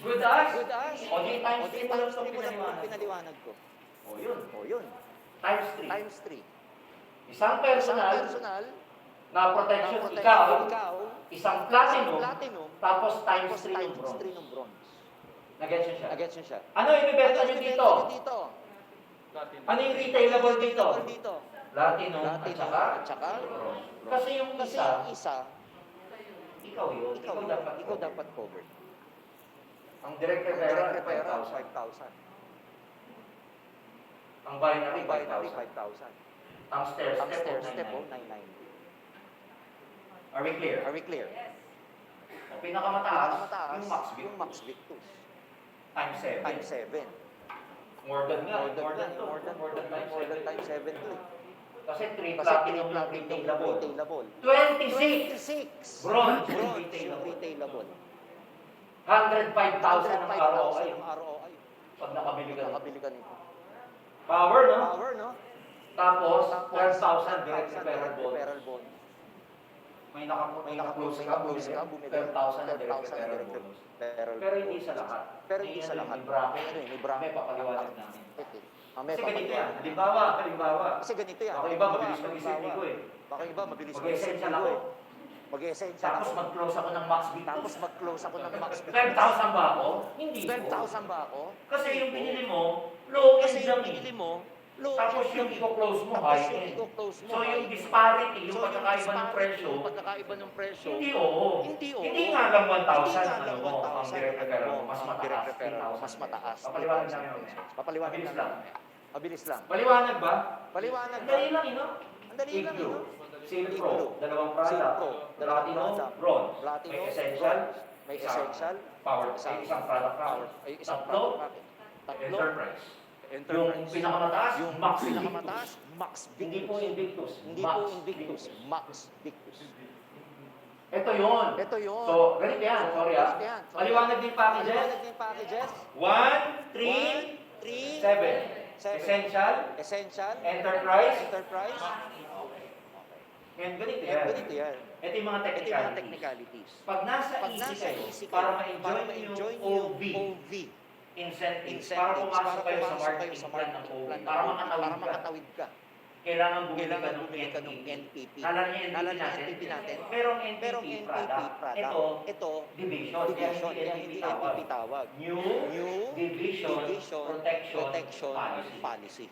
good as, Good as. o di times 3 mo lang times itong 3 mo lang pinaliwanag. pinaliwanag ko. O yun, O yun. times 3. Times 3. Isang Isang personal personal na protection, na ikaw, isang platinum, platinum, tapos times tapos 3 yung times bronze. 3 ng bronze. Nag-gets nyo siya? Nagets nyo siya. Ano yung ibibenta nyo dito? dito? Ano yung retailable dito? Dito. Platinum at Platinum saka at saka bronze. Kasi yung Kasi isa, yung isa, ikaw yun. ikaw dapat covered. Ang direct referral, 5,000. 5,000. Ang binary, Ang binary, 5,000. 5,000. Ang stair Ang step, stair step, 990. 990. Are we clear? Are we clear? Ang pinakamataas, Pinakamataas, yung max bid, yung Max Victus. times 7. Times 7. More than nga, More than more than more than times 7 to eh. Kasi 3 Kasi platinum yung platinum retailable. retailable. 26 26. bronze yung Bronze yung retailable. retailable. 105,000 ang 105,000 ROI. ang ROI. Pag nakabili ka. Nakabili ka nito. Power, no? Power, no? Tapos, 12,000 direct 12,000 referral bonus. referral bonus. May naka-close ka, Close ka, bumili. bumili. 12,000 na direct 12,000 referral direct bonus. referral Pero hindi bonus. sa lahat. Pero hindi sa lahat. May bracket. Ano yun, may bracket. May papaliwanag namin. Mamaya Kasi ganito yan. papaliwanag. Halimbawa. Kasi ganito yan. Ako iba, mabilis mag-isip ko eh. Baka iba, mabilis Mag-essential mag-isip ako. eh. Mag-essential Tapos ako. mag-close ako ng max bid. Tapos mag-close ako ng Max Victus. 12,000 ba ako? Hindi po. 12,000 ba ako? Kasi yung binili mo, low end Kasi lang yung binili eh. mo, Tapos yung i-close mo, Tapos high yung end. i-close mo, So yung high end. disparity, yung So, pagkakaiba ng disparity, presyo, yung pagkakaiba ng presyo, hindi oo. Hindi oo. Hindi nga lang 1,000 Hindi nga ang lang ano mo, ang 1,000 direct referral mo, ang mas direct mataas, referral mo, 3,000 mas mataas, Papaliwanag 3,000 namin yun. pesos. Papaliwanag Mabilis namin lang. mamaya. Mabilis lang. Maliwanag ba? Paliwanag Ang ba? dali lang, Ang dali lang, Igloo, no? Silk Igloo, Pro, dalawang Silk product, Pro, Platinum, product, Bronze, Platinum, may essential, Bronze, may isang essential, power, isang product power, package. ay isang Tatlo, product package. Tatlo, Enterprise. Enterprise. Yung pinakamataas, Yung Max pinakamataas, Max Victus. Hindi po Invictus. Hindi Max po Invictus, Max Victus. Ito yun. Ito yun. So, ganito yan. So, Sorry ganito ah. yan. Sorry. Maliwanag din packages. Maliwanag din packages. 1, 3, 7. Essential, Essential, Enterprise, Enterprise, and ganito and yan. ganito yan. Ito yung mga Ito yung mga technicalities. technicalities. Pag nasa Pag easy nasa kayo, easy para kayo, ma-enjoy niyo yung OV, OV incentives, para incentives, pumasok kayo sa pumasok marketing sa plan ng marketing OV, plan ng para OV, makatawid para ka, makatawid ka. kailangan bumili ka Kailangan ng bumili ka ng NPP. NPP. Nalala niyo Nalala NPP niyo natin? NPP natin? Merong Merong NPP NPP product. product. Ito, Ito, division. division, Kaya kaya hindi NPP tawag. New, New Division, Protection, Policy. Policy.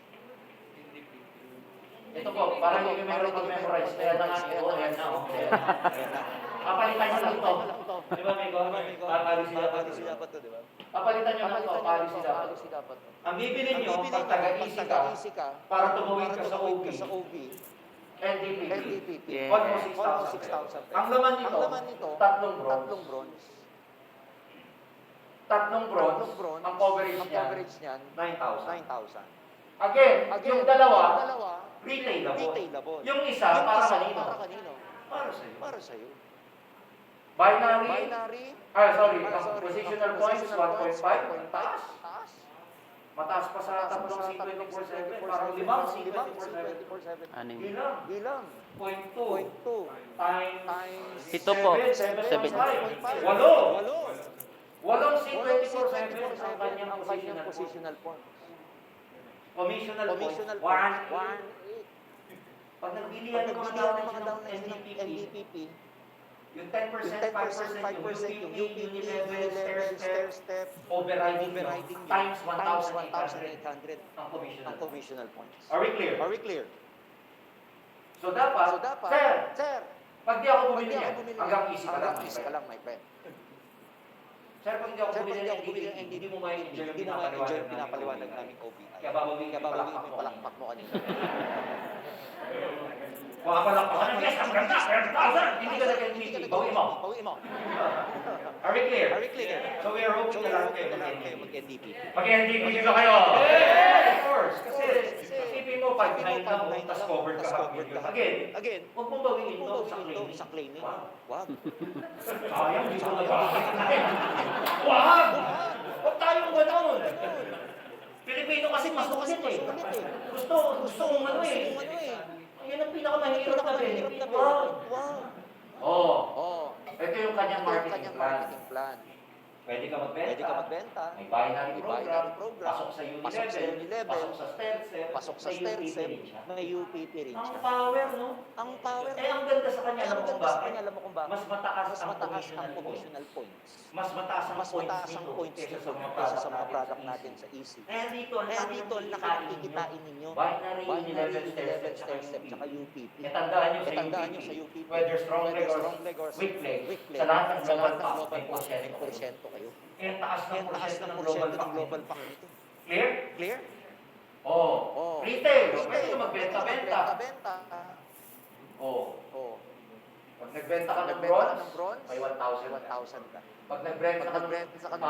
Ito po, para hindi meron pag-memorize. Kaya na nga, ito, ayan na. oh. Ayan na. Papalitan nyo lang to. Di ba, Migo? Policy dapat Policy to. dapat to, di ba? Papalitan nyo lang to, policy dapat. Policy dapat to. Ang bibili Ang nyo, bibili pag nyo, taga-easy pag ka, taga-easy ka, para tumawid ka para sa tumawid OV, ka sa OV, NDPP. NDPP. Yeah. Almost Almost 6,000. 6,000. Ang laman nito, Ang laman nito, tatlong bronze. tatlong bronze. Tatlong bronze, Tatlong bronze. ang coverage Ang niya, coverage niyan, 9,000. 9,000. Again, yung dalawa, yung retailable. retailable. Yung isa, Yung para isa, kanino? para kanino? Para sa'yo. Para sa'yo. Binary, Binary, positional points, 1.5. Mataas. Taas. Mataas pa sa tatlong C24/7. Parang limang C24/7. 24/7. Anim. Ilang? Bilang. 0.2 0.2 times times Ito po, 7.5. Walo. Walo. Walong Walang C24/7 ang kanyang ang kanyang positional positional point. Commissional points, Commissional 1. point. 1.8. Pag nagbili Pag yan ng mga nagbili down ng mga down ng ng NDPP, NDPP, yung 10%, 5%, yung UPP, Unilevel, stair stair-step, step, overriding nyo, overriding nyo, times times 1,800 1,800 ang commissional. ang commissional points. Are we clear? Are we clear? So dapat, So dapat, sir, sir, pag di ako pag bumili di ako yan, bumili hanggang yan, easy ka lang, hanggang may easy ka pera. lang, may pera. Sir, pag di ako Sir, bumili pag di ng ako bumili ng NDPP, NDPP, hindi mo ma-enjoy yung hindi mo ma-enjoy yung pinapaliwanag pinapaliwanag namin naming OBI. Kaya babawiin Kaya mo yung babawiin mo yung palakpak palakpak mo kanina. Baka palakpakan ng yes, ang ganda, 10,000! Hindi ka nag-NDPP, bawi mo. Bawiin mo. Are we clear? Are we clear? So we are hoping So, na lahat kayo kailangan mag-NDPP. kayo mag-NDP. Mag-NDPP ba kayo? Of course! Kasi, isipin mo, 5,900 lang, tapos covered ka half million. Again, huwag mong bawiin to sa claiming. Sa claiming. Wow. Wag. Sayang, dito na ba? Wag! Huwag tayong gano'n! Pilipino kasi masulit eh. Gusto mong ano eh. Yan ang pinakamahirap na benefit. Wow! Wow. Oo. Oh. Ito yung kanyang Ito yung marketing kanyang plan. marketing plan. Pwede ka magbenta. Pwede ka magbenta. May binary May program. binary program. Pasok sa Pasok sa Unilevel. Unilevel. Pasok sa STERSEP. Pasok sa may UPP stair rin siya. may UPP rin Ang siya. power, no? Ang power. Eh, ang ganda sa kanya, alam mo kung bakit? Alam mo kung bakit? Mas mataas Mas ang mataas ang commissional commissional points. points. Mas mataas ang Mas points mataas ang dito points kaysa dito sa mga kaysa sa mga product product natin sa easy. Kaya dito, ang Kaya laki dito, ng laki kikitain ninyo. Binary, Binary, Unilevel, Unilevel, STERSEP, stair step, tsaka UPP. Eh, tandaan nyo sa Tandaan UPP, nyo sa UPP. whether strong leg or weak leg, sa lahat ng global pack, may porsyento. kayo. Kaya taas Kaya ng taas porsyento ng ng porsyento global ng global pack. pack nito. Clear? Clear? Oo. Oh. Retail, pwede ka magbenta-benta. Benta. Oo. Oh. Pag nagbenta ka ng Nagbenta ka bronze, ng bronze, may 1,000 ka. 1,000 ka. Pag nagbenta Pag ka ng nagbenta ka ng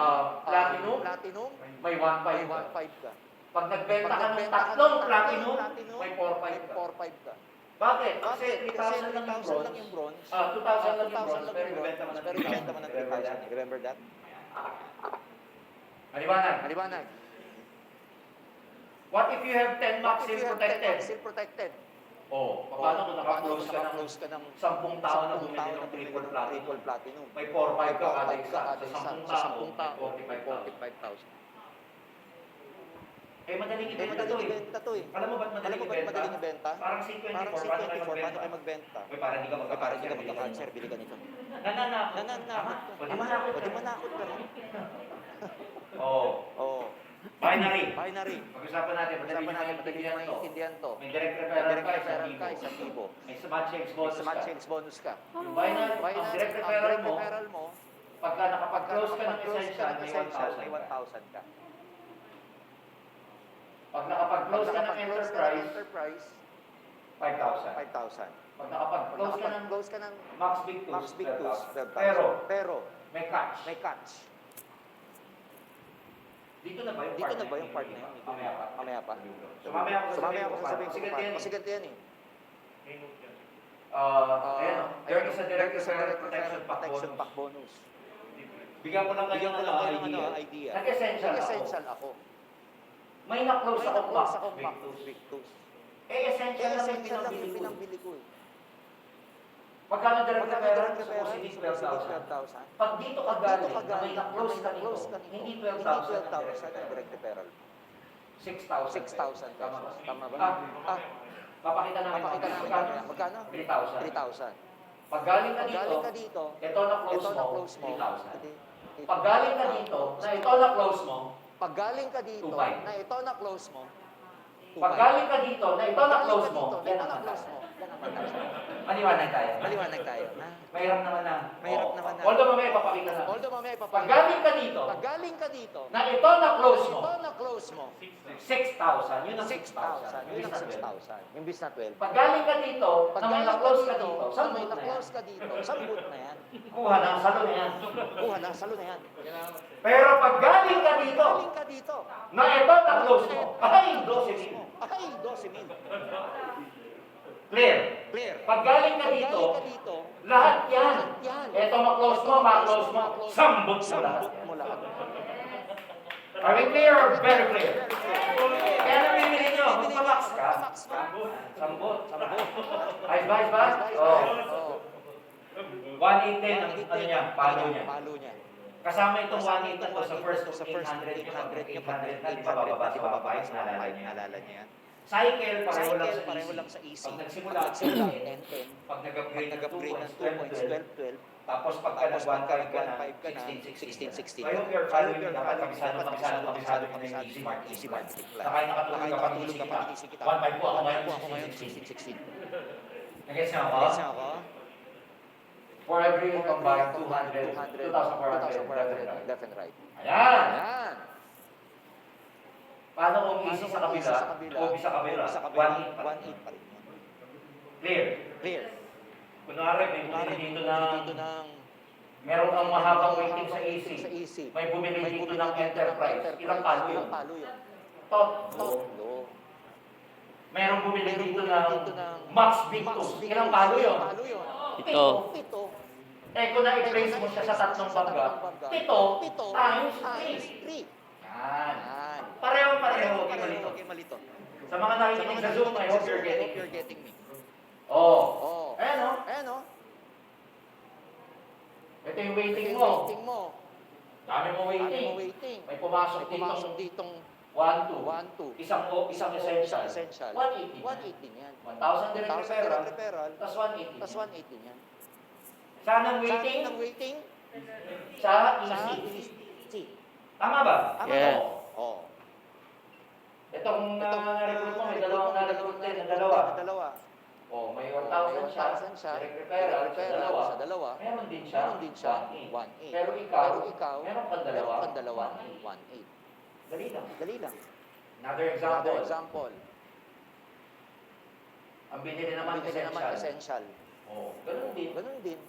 platinum, platinum, may may 1,500 ka. 1,500 ka. Pag nagbenta Pag ka ng nagbenta ka ng tatlong tatlong platinum, platinum, may may 4,500 ka. 4,500 ka. Bakit? Kasi Bakit? 3,000 lang yung 3,000 lang bronze. yung bronze. 2,000 lang yung 2,000 bronze, lang pero yung ibenta mo bronze, ng pero ibenta mo ng 3,000. Remember that? Maliwanag. Maliwanag. What if you have 10 max seal protected? Seal protected. Oh, paano kung naka-close ka ng Naka-close ka ng 10 tao na 10 bumili tao ng na bumili triple ng platinum? triple platinum. May 4-5 ka kada 4,500 isa. kada isa. Sa 10 Sa 10 tao, tao, may may 45,000. 45,000. Eh, madaling Eh, ibenta to madaling eh. ibenta to eh. Alam mo ba't Alam madaling mo ba't madaling ibenta? ibenta? Parang C24, Parang paano kayo C24, paano magbenta? kayo magbenta? Uy, parang hindi ka Eh, parang hindi ka magkaka-cancer, magka-cancer, bili ka nito. Nananakot. Nananakot Tama? ka. O di manakot O ka. di manakot ka rin. Oo. Oo. Binary. Binary. Pag-usapan natin, madali Usapan na natin, madali maintindihan na to. maintindihan to. May direct May referral direct ka, referral ka, 1,000. 1,000. May smart checks May bonus smart ka. checks bonus ka. Yung binary, ang Binary, direct ang referral direct mo, referral mo, pagka nakapag-close ka ng nakapag-close essential, ng may essential, 1,000 may ka. 1,000 ka. Pag Pag nakapag-close ka ng nakapag-close ka ng enterprise, enterprise, 5,000. 5,000. Pag Pag nakapag-close ka ng nakapag-close ka ng Max Big Tools, Max Big Tools, 12,000. 12,000. Pero, Pero, may catch. may catch. Dito na ba yung Dito part na ba yung part na yun? Mamaya pa. Mamaya pa. Sumamaya ako Sumamaya ako sasabihin ko Kasi pa. ganito yan Kasi ganito yan eh. Ayan, there is a direct referral protection protection pack pack bonus. bonus. Bigyan ko lang kayo Bigyan ko ng lang kayo ng idea. idea. Nag-essential ako. Nag-essential ako. May na-close May ako na-close Max ako Big Max Tools. Big Tools. Essential lang yung Essential lang yung pinambili ko. pinambili ko eh. Pagkano direct Pagka referral direct sa referral, OCD, sa 12,000. 12,000. Pag dito ka Dito galing, ka na may galing, na-close ka na-close nito, ka nito, hindi hindi 12,000 ang 12,000 ang direct referral. 6,000. 6,000 Tama ba? pesos. Tama ba? Ah, papakita namin. Papakita namin Magkano? mamaya. Magkano? 3,000. 3,000. Pag galing ka Pag dito, galing ka dito, ito na-close ito mo, na-close mo, 3,000. Pag galing ka dito, na ito na-close mo, pag galing ka dito, 2,500. na ito na-close mo, pag galing ka dito, na ito na-close mo, yan ang na-close matay. mo, yan ang matay. Maliwanag tayo. Maliwanag tayo. Mahirap naman na. Mahirap naman na. Although mamaya ipapakita na. Although mamaya Pag ipapakita. galing ka dito, Pag galing ka dito, na ito na-close mo, ito na-close mo, 6,000. Yun ang 6,000. Yun ang 6,000. 6,000. Yung bis na 12. Pag galing ka dito, Pag na may galing na-close ka dito, dito, na may sambut na yan. na-close ka dito, sambut na yan. Kuha na, salo na yan. Kuha na, salo na yan. Pero pag galing ka dito, Galing ka dito, na ito na-close mo, ay, 12,000. ay, 12,000. Clear? Clear. Pag galing ka Pag dito, galing ka dito, lahat yan. yan. Ito ma-close mo, ma-close mo, sambot mo lahat. Sambut mo lahat. Are we clear or very clear? Very clear. Kaya namimili nyo, magpamax ka. Max ka. Sambot. Sambut. Ayos ba, ayos ba? Oo. Oo. 118 ang ano niya, palo niya. Palo niya. Kasama itong Kasama 118 itong to sa first 118 800 nyo, pag 800 nyo, 800 na, di ba bababa sa baba, naalala niyo yan. Naalala niya yan. Cycle, pareho lang Cycle, sa pareho easy. lang sa easy. Pag nagsimula, Pag nagsimula, 10, 10, pag Pag nag-upgrade ng 2 nag-upgrade points, ng 2 points, 12, 12, 12. tapos pagka Tapos nag-1.5 ka na, 1.5 ka na, 16, 16. 16, 16. I hope you're following me. Dapat kabisado na yung easy marketing. Easy marketing plan. Nakaya nakatulog ka pag Nakatulog ka kita. pag inisip kita. 1.5 po ako ngayon, 16, 16. 16. Nag-gets niyo ako? Yes, ako. For every combined 200, 200, 2,400, 2,400, left and right. Ayan! Yan. Paano kung easy Paano sa kung kabila, easy sa kabila, OB sa kabila, sa kabila, 1.8 pa rin. 1.8 pa rin yan. Clear? Clear. Kunwari, may Kunwari, bumili dito dito ng, ng meron kang mahabang waiting sa sa easy. easy. May bumili May dito bumili ng dito enterprise. Ilang palo yun? Ilang palo yun? Tatlo. Tatlo. Meron bumili Meron dito bumili ng dito ng Max Big Max Tools. Big Ilang Tools. palo yun? Ilang palo yun? Ito. Pito. Eh kung na-place mo siya sa tatlong bangga, pito times 3. 3. Yan. Yan. Pareho-pareho, huwag kayo Pareho, malito. huwag kayo malito. Sa mga nakikinig sa Zoom, I hope you're getting You're me. getting me. Oo. Oh. Ayan o. Ayan o. Ito yung waiting Yung mo. waiting mo. Dami mo Ano mo waiting. waiting? May pumasok May pumasok ditong ditong 1, 2. 1, 2. Isang essential. Essential. 180. 180 din yan. 1,000 direct 1,000 referral. direct referral. Tapos 180. Tapos 180 din yan. Saan ang waiting? Saan ang waiting? Sa Sa easy. easy. Tama ba? Tama Yeah. ba? Oo. Itong na-recruit mo, may dalawang na-recruit din, na Dalawa. dalawa. Oh, may May 1,000 siya. 1,000 siya. Direct referral sa dalawa. Sa dalawa. Meron din siya. Meron din siya. 1.8. 1.8. Pero ikaw, meron kang dalawa. Meron kang dalawa. 1.8. 1.8. Dali lang. Dali lang. Another example. Another example. Ang binili naman Bili naman essential. essential. Oh, ganun din. Ganun din.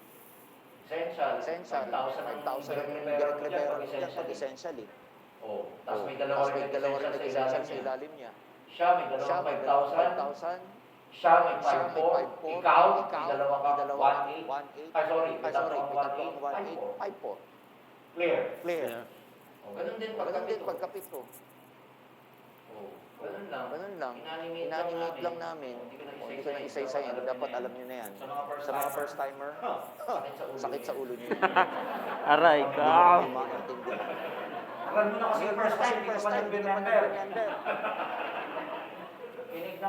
Essential. Essential. 5,000 ang 5,000 ang direct direct referral referral dyan dyan pag pag essential. essential eh. Oh, tapos Oh. may dalawa Tapos rin may dalawa rin essential essential sa sa ilalim niya. ilalim niya. Siya may Siya dalawang may 5,000. 5,000. Siya may Siya may 5,400. 5,400. Ikaw, may dalawa ka. may 1,800. 1.8. Ay, sorry. Ay, May sorry. tatlong May tatlong 1,800. 1.8. 5,400. Clear. Clear. Yeah. Oh, ganun din Ganun din pagkapito. pagkapito. Oh, ganun lang. Ganun lang. Inanimate Inanimate lang namin. Hindi ko na Hindi ko na isa-isayin. Dapat alam niyo na yan. Sa mga first timer, sakit sa ulo niyo. Aray ka. Hindi mo maintindihan. Alam mo na kasi first time, hindi ko pa nag-remember. nag-remember.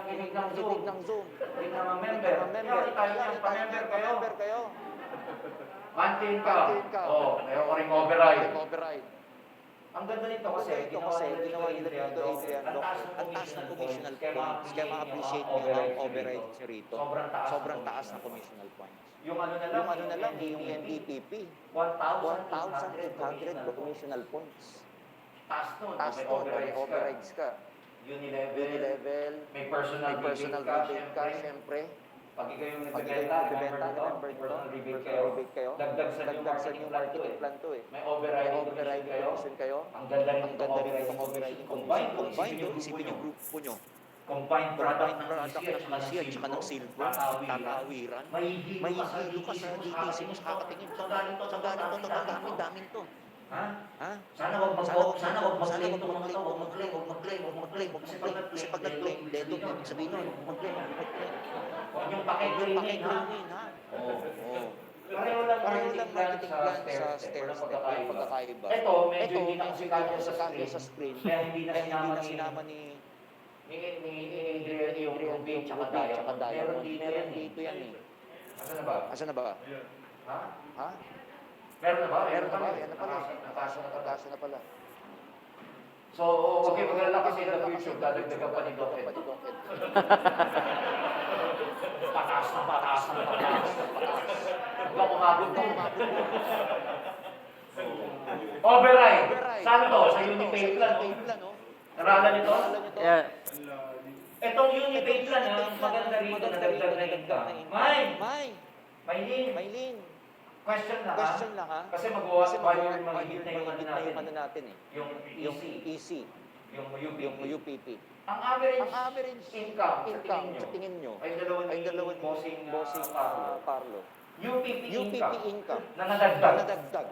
Kinig ng Zoom. Kinig ng Zoom. Hindi na ma-member. Member. Kaya tayo niyang pa-member kayo. Member kayo. Maintain ka. Maintain ka. Oh, meron ka rin override. Override. Ang ganda nito Kasi kasi, ginawa nila dito, Adrian Doc, ang taas ng commissional points. Kaya ma-appreciate nyo ang overrides nyo rito. Sobrang taas ng commissional points. Yung ano na lang, Yung NDPP, 1,800 1,800 commissional points. Taas nun, Taas may to, may overrides ka. Unilevel, may may personal rebate ka, syempre. syempre. Pag ikaw yung Pag ikaw nagbebenta, remember may ito, personal rebate rebate kayo. Dagdag sa new Dagdag marketing plan to eh. May May overriding overriding commission kayo. commission kayo. Ang ganda rin Ang itong ganda rin itong overriding overriding commission. commission. Combined Combined isipin isipin yung yung grupo grupo nyo. Combined product ng Product EC ng EC at saka ng Silver, tatawiran. May Mahihilo ka sa DTC mo sa kakatingin. Saan galing to? Daming to. Ha? Ha? Sana wag mag-claim itong mga to. Wag mag-claim. Kasi pag nag-claim, dead on, ibig sabihin nun, mag-claim. Huwag yung pakiklaiming ha. ha? Oo. Pareho lang marketing plan sa stair step, yung pagkakaiba. Ito, medyo hindi na kasi kanya sa sa screen. Kaya hindi na sinama ni Adrian yung Ruby tsaka Diamond. Meron dito yan eh. Asan na ba? Asan na ba? Ha? Ha? Meron na ba? Meron na ba? Yan na pala. Nakasya na pala. So, okay, magalala kasi in the future, dadagdagan pa ni Docket. Pataas na pataas. Huwag ako mabot mo. Override. Saan to? Sa Unipay plan. Naralan nito? Yeah. Itong Unipay plan, maganda rito na dagdag na income. Maylin. Question lang ha? Kasi Kasi mag-wire mag-wire mahigit na yung ano natin. natin eh. Yung Yung EC. EC, Yung yung UPP. UPP. Ang Ang average average income sa tingin nyo ay ay dalawang bossing Carlo. Carlo. UPP UPP income na nadagdag. nadagdag.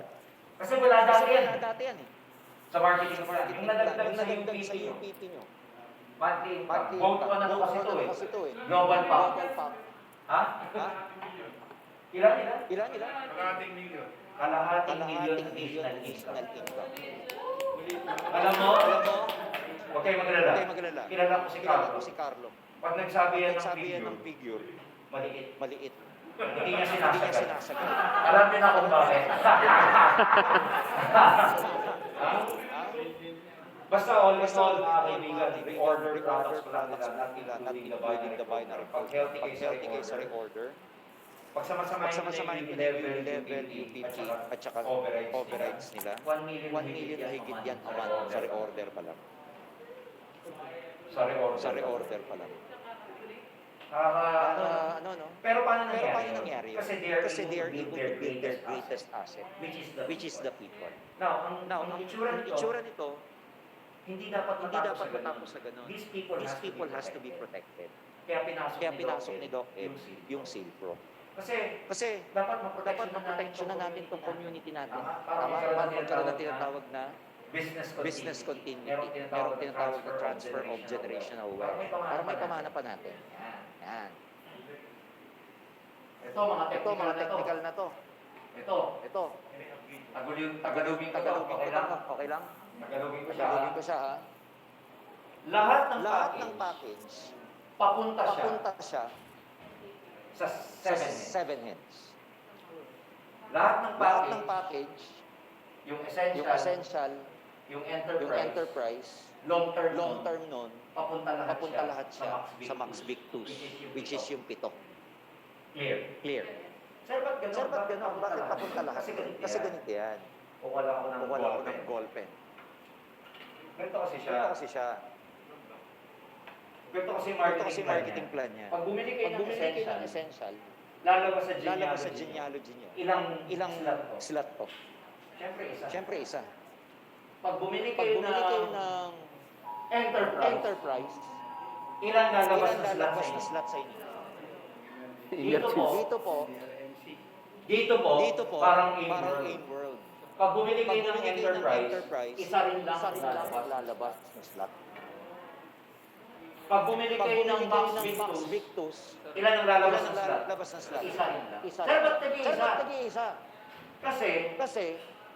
Kasi wala dati yan. Wala dati yan eh. Sa marketing plan. Yung Yung nadagdag sa nadagdag UPP sa nyo. UPP nyo. Monthly income. Monthly Vote income. ko na kasi ito eh. Kasi ito eh. Global pa. Global pa. Ha? Ha? Ilan? Ilan? Kalahating million Kalahating national national income. income. Alam mo? Huwag kayo magalala. Huwag kayo magalala. Kilala ko si Carlo. Carlo. Pag nagsabi yan Nagsabi yan ng ng figure, maliit. maliit. Hindi niya Hindi niya sinasagot. sinasagot. Alam niyo na kung bakit. Ha? Basta all in all, mga kaibigan, reorder products pa lang nila, not including the binary. Pag healthy kayo sa reorder, pagsama-samahin nila yung level, UPP, at saka overrides nila, 1 million na higit yan a month sa reorder pa lang. Sa reorder pa lang. No? Pero paano nangyari? Kasi they are able to build their greatest asset, which is the people. Now, ang itsura nito, hindi dapat matapos sa ganun. These people has to be protected. Kaya pinasok ni Doc Ed yung Silpro. Kasi dapat maproteksyonan natin itong community natin. Tama? Para magkaroon ng tinatawag na business continuity. Merong tinatawag na transfer of generational wealth. Para may pamana pa natin. Yan. Ito, mga technical na to. Ito. Tagalogin ko to. Okay lang? Tagalogin ko Tagalogin ko siya. siya ha. Lahat Lahat ng ng package, papunta siya sa sa 7 heads. Lahat ng Lahat ng package, yung yung essential, yung yung enterprise, long term nun, papunta lahat siya sa Max Big 2, which is yung 7. Clear. Sir, ba't ganun? Bakit papunta lahat? Kasi ganito yan. Kukuha ako ng Wala ko ng ball pen. Ganito kasi Ito kasi siya. Ganito kasi Ito kasi marketing plan niya. Pag bumili Pag bumili kayo ng essential, lalabas lalabas sa genealogy niyo. Ilang slot to? Siyempre, Siyempre, isa. Pag bumili Pag kayo bumili kayo ng ng enterprise, enterprise, ilang lalabas ilan na lalabas slot na sa slot sa inyo? Dito po. Dito po, parang parang in in world. Pag bumili Pag kayo ng bumili kayo ng enterprise, isa rin lang lalabas na slot. Pag bumili Pag kayo ng bumili Max kayo ng Max Victus, Victus, ilan ang ilan lalabas ang na slot? lalabas na slot? Isa rin lang. Isa Sir, lang. ba't nag-iisa? Sir, ba't nag-iisa? Kasi,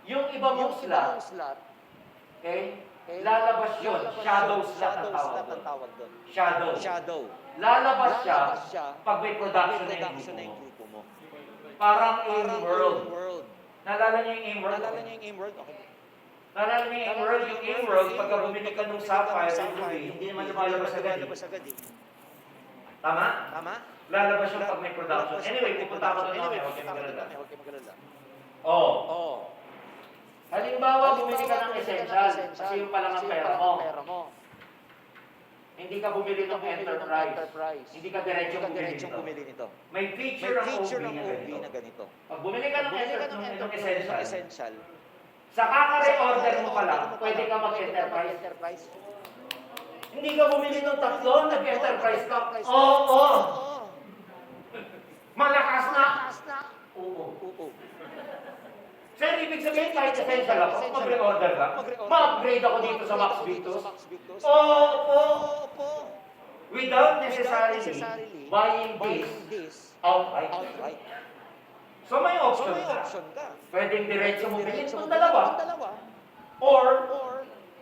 Yung iba mong slot, slot, okay, lalabas yun. Shadow slot ang ang tawag tawag doon. doon. Shadow. Lalabas siya siya pag may production na production na yung yung grupo mo. grupo mo. Parang Parang in-world. in world. Naalala niyo yung in-world? Naalala niyo yung in world? Okay. Naalala niyo yung Emerald, pagka bumili ka ng Sapphire, hindi naman lumalabas agad. eh. Tama? Tama? Lalabas yung pag may production. Anyway, pupunta ako doon namin, huwag kayo magalala. Huwag kayo magalala. Oo. Oo. Halimbawa, bumili ka ng essential, kasi yung palang ang pera mo. Hindi ka bumili ng enterprise. Hindi ka diretsong bumili nito. May feature ang OB na ganito. Pag bumili ka ng essential, sa kaka-reorder mo pa lang, pwede ka mag-enterprise. Hindi ka bumili ng tatlo, nag-enterprise ka. Oo! Malakas na! Oo. Sir, ibig sabihin kahit essential ako, mag-reorder ka, ma-upgrade ako dito sa Max Victus. Oo! Without necessarily buying this outright. So may option ka. Pwedeng diretso mo bilhin itong dalawa. Or,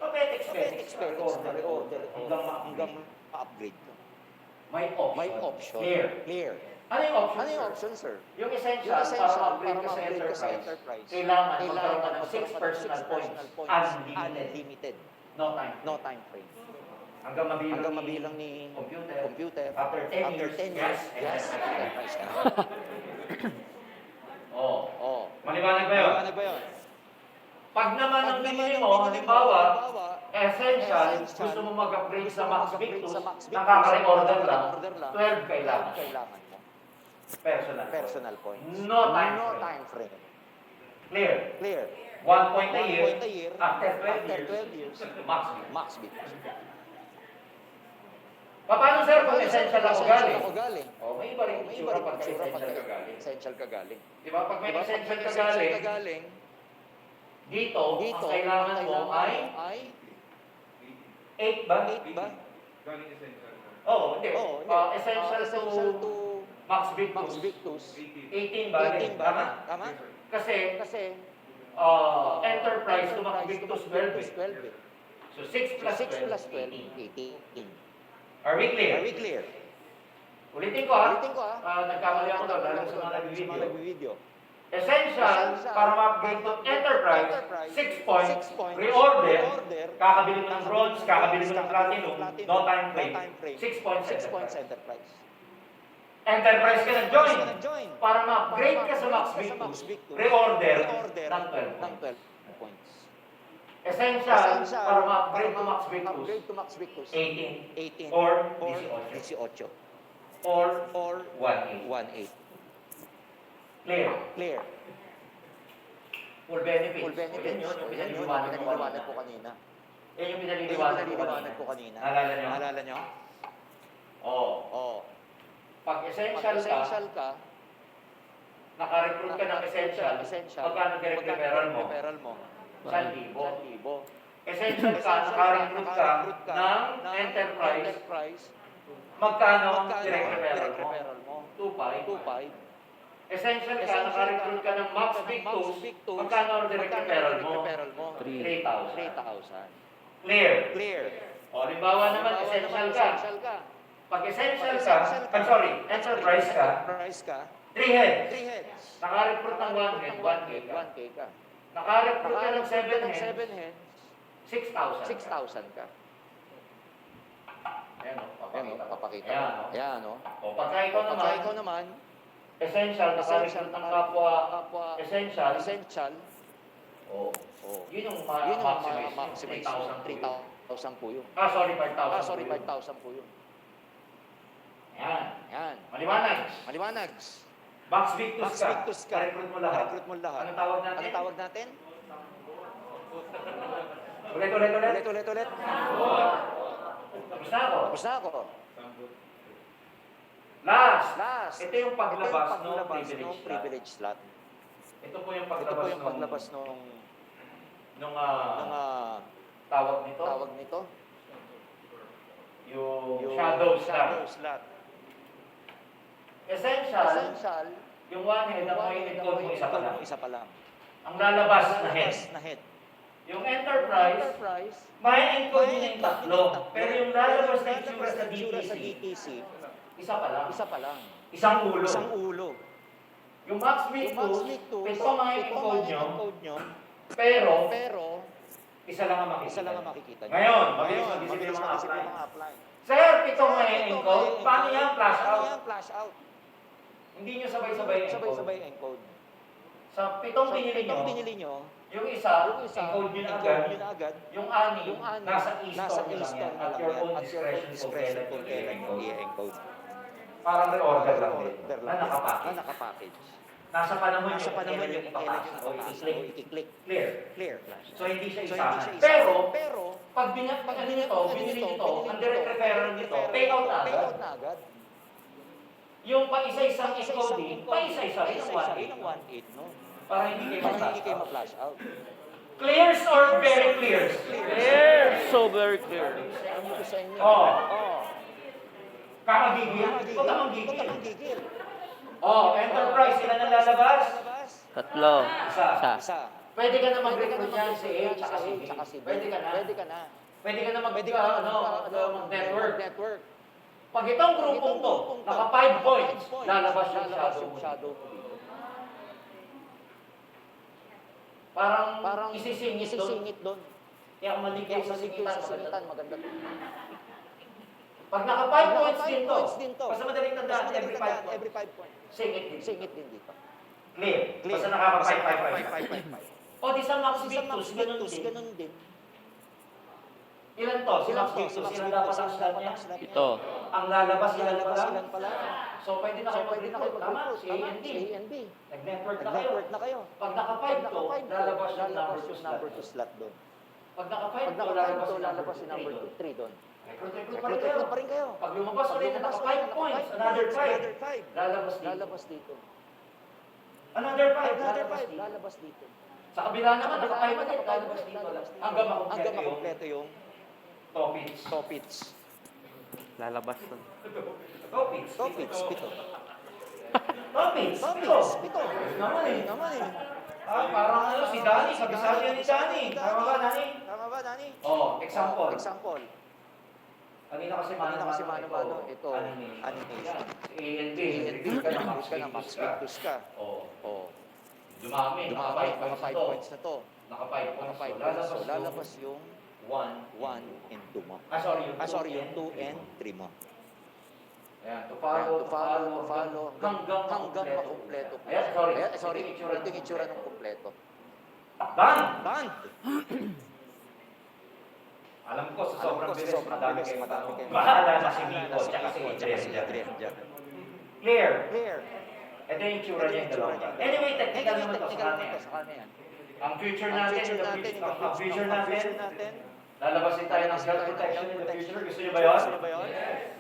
expense. Reorder. Hanggang ma-upgrade ka. May option. Clear. Ano yung option, sir? Yung essential, para ma-upgrade ka sa enterprise, kailangan magkaroon ka ng 6 personal points. Unlimited. No time frame. Hanggang mabilang ni computer. After 10 years, yes. Enterprise ka. Maliwanag ba yun? Pag naman ang binili mo, halimbawa, essential, gusto mo mag-upgrade sa Max Victus, nakaka-reorder lang, 12 kailangan mo. Personal point. No time frame. Clear. 1 point a year, after 12 years, Max Victus. Paano sir kung essential ako galing? May iba rin itsura pag essential ka galing. Diba? Pag may essential ka galing, dito, ang kailangan mo ay 8 ba? Galing essential. Hindi. Essential to Max Victus. 18 ba? 18 Tama? Kasi, enterprise to Max Victus 12. So 6 plus 12, 18. Are we clear? Ulitin ko ha. Nagkamali ako daw dahil sa mga nag-video. Essential, para ma-upgrade to enterprise, 6 points, reorder, kakabili mo ng bronze, kakabili mo ng platinum, no time frame, 6 points enterprise. Enterprise ka nag-join para ma-upgrade ka sa Max Victus, reorder ng 12 points. Essential, para ma-upgrade to Max Victus, 18 or 18 or 18. Clear. Full benefits. Yan yun, yung pinaliliwanag ko kanina. Yan yung pinaliliwanag ko kanina. Naalala nyo? Oo. Pag essential ka, naka-recruit ka ng essential, magkano direct referral mo? 1,000. Essential ka, naka-recruit ka ng enterprise, magkano direct referral mo? 2,500. Essential ka, naka-recruit ka ng Max Victus, magkano ang direct referral mo? 3,000. Clear. Halimbawa naman, essential ka. Pag essential ka, enterprise ka, 3 heads. Naka-recruit ng 1 head, 1K ka. Naka-recruit ka ng 7 heads, 6,000 ka. Ayan o, papakita. Ayan o. Pagka ikaw naman, essential, naka-recruit ng kapwa essential, yun yung maximize, 3,000 po yun. 5,000 po yun. Yan. Maliwanag. Max Victus ka. Recruit mo lahat. Anong tawag natin? Ulit. Tapos na ako. Last. Ito yung paglabas ng privilege slot. Ito po yung paglabas nung tawag nito. Yung shadow slot. Essential, yung 1 head ang may encode mo isa pa lang. Ang lalabas na head. Yung enterprise, may encode mo yung tatlo. Pero yung lalabas na itsura sa DTC, isa pa lang. Isang ulo. Yung Max Victus, ito ang mga encode nyo. Pero, Isa lang ang makikita. Isa lang ang makikita nyo. Ngayon, mabilis Ngayon, mag-isip yung mga mag-isip apply. yung mga apply. Sir, pitong may Ito, encode. Paano yan? Flash Paano out. yan? Flash out. Hindi nyo sabay-sabay encode. Sabay-sabay encode. Sa pitong Sa pinili pitong nyo, binili nyo, yung isa, encode nyo na agad. nyo na agad. Yung ani, Yung ani, nasa nasa e-store nyo lang e-store yan. nyo At lang your yan. own At your own discretion discretion kung kung kailan kailan nyo i-encode. Parang reorder lang din. Order Na lang. Na nakapackage. nakapackage. Nasa panahon Nasa panahon yung yung kailan yung ipapasa o ipapasa o i-click. i-click. Clear. Clear. Flash. So, hindi siya So, isahan. hindi siya isahan. Pero, Pero, pag ano nito, binili nito, ang direct referral nito, payout na agad. payout na agad. Yung pa-isa-isang Isa-isang encoding, pa-isa-isa rin ang 1.8. 1.8, no? Para hindi kayo Para hindi kayo ma-flash out. ma-flash out. Clears or very clears? Clear! So very clear. Ano ko sa inyo? Oo. Oo. Kakagigil? Huwag kang Huwag gigil. kang gigil. Oh, enterprise, sila nang lalabas? Lalabas. Tatlo. Isa. Isa. Pwede ka na mag-recruit yan si A tsaka si B. Tsaka si B. Pwede ka na. Pwede ka na. Pwede ka na Pwede ka na mag-network. Network. Pag itong grupong to, naka 5 points, lalabas yung Lalabas shadow yung mo. shadow mo dito. Parang isisingit doon. Isisingit doon. Kaya malig Kaya kayo sa maligay sa singitan. singitan, maganda to. Pag naka 5 points Naka din 5 to, points din to. basta madaling Basta tandaan, madaling every 5 tandaan, points, every 5 points. singit din. Singit din dito. Clear. Clear. Basta nakaka 5, 5, 5, 5. 5, 5, 5. O di sa Max Sa Victus, Max ganun Victus, din. ganun din. Ilan to? Si Max Ilan to? Victus, Si Max ilan Victus, dapat ang ilan slot dapat niya? ang slot niya? Ito. Ang lalabas ilan Lalabas pala? ilan pala? So pwede na So, kayo pwede na kayo mag-recruit. Tama, mag-recruit. si A Tama, and B. si A and B. Nag-network na kayo. Nag-network na kayo. Pag naka 5 to, lalabas yung number 2 yung slot. number 2 slot doon. Pag naka 5 Pag to, naka 5 lalabas to, yung lalabas yung number number 2, 3 doon. Recruit pa rin kayo. Recruit pa rin kayo. Pag lumabas Pag ulit na lumabas naka ulit, 5 points, another 5. Another 5. Lalabas dito. Lalabas dito. Another 5. Another Lalabas 5. dito. Lalabas dito. Sa kabila naman, naka 5 Kabila ulit. naman, Lalabas dito. lalabas dito. Hanggang Hanggang makumpleto yung makumpleto yung topics. topits. Lalabas to. Topics. Topits, pito. Topics. Topits, pito. Naman eh. Naman eh. Ah, parang ano, si Danny, kabisado yan ni Danny. Tama ba, Danny? Tama ba, Danny? Oh, example. Example. Kanina kasi Kanina kasi mano-mano, mano-mano, ito, animation. animation. A and B, A and B, recruit ka na, Max ka na, Max Victus ka. Victus ka. Oh, Oh, dumami, naka 5 naka 5 points points na na to. to. Naka 5 Naka points. 5 So, points. So, lalabas yung 1. 1 and 2 mo. Sorry, yung 2 Yung 2 and 3 mo. Ayan, to Ayan, follow, to follow, hanggang hanggang makumpleto. makumpleto. Ayan, sorry. Ayan, sorry. Ito yung itsura Ito yung itsura ng kumpleto. Takban! Done! Alam ko, sa Alam sobrang ko, sa bilis, sobrang madami bilis, kayong madami tanong. kayong Bahala na si Nico, Bahala tsaka si Tsaka si Adrian. Adrian dyan. Clear. Clear. Ito yung itsura niya yung dalawa. niya. Anyway, technical Anyway, naman to sa technical kanya. naman to sa kanya yan. Ang future Ang natin, future ang natin, future natin, natin, lalabasin tayo ng health protection in the future. Gusto niyo ba yun? Gusto niyo ba yun?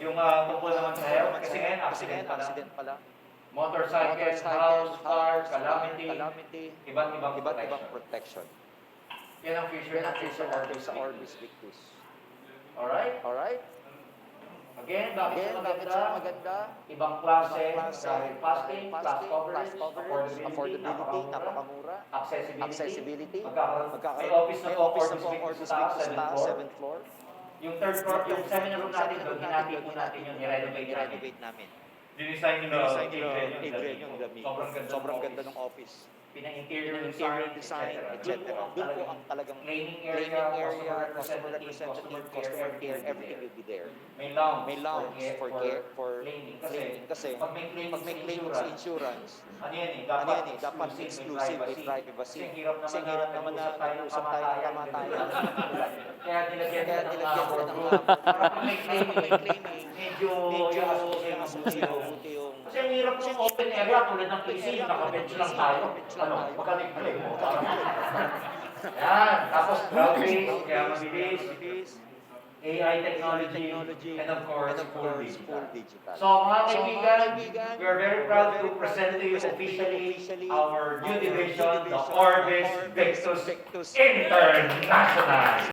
Yung tungkol naman sa health, kasi ngayon, accident pala. accident pala. Motorcycle, house, car, calamity, iba't ibang Iba't ibang protection. protection. Yan ang future Yan ang natin future natin sa Orbis. Orbis Victus. Alright? Alright? Again, bakit Again, siya bakit siya maganda? maganda? Ibang klase, Ibang klase, dahil fasting, class coverage, affordability, affordability, napakamura, accessibility, accessibility, may office na po, office na Orbis po, Victus Orbis sa Victus sa 7th floor. 7th floor. Yung third floor, yung seminar room natin doon, hinati po natin yun, i-renovate natin. I-renovate namin. Dinesign nyo Design nila, Adrian yung dami. Sobrang ganda ng office. Pina-interior Interior design, etc. Doon po ang talagang cleaning training area, customer representative, customer care, everything will be there. May lounge, May lounge for care, for cleaning. cleaning. Kasi pag may claims, pag may claims sa insurance, ano yan eh, ano yan eh, dapat exclusive, may privacy. Kasi hirap Kasi hirap naman na nag-usap tayo ng kamatayan. Kaya nilagyan Kaya ng nilagyan ko ng number. Para pag may Para pag may claiming, claiming, medyo medyo mabuti yung mabuti yung kasi ang hirap ng open area tulad ng PC, naka-bench lang tayo. Ano, magka-claim mo. Yan, tapos cloud-based, kaya mabilis. AI technology, and of course, full digital. digital. So mga So, kaibigan, mga kaibigan, we are very proud to present to you officially our new division, the Orbis Victus International.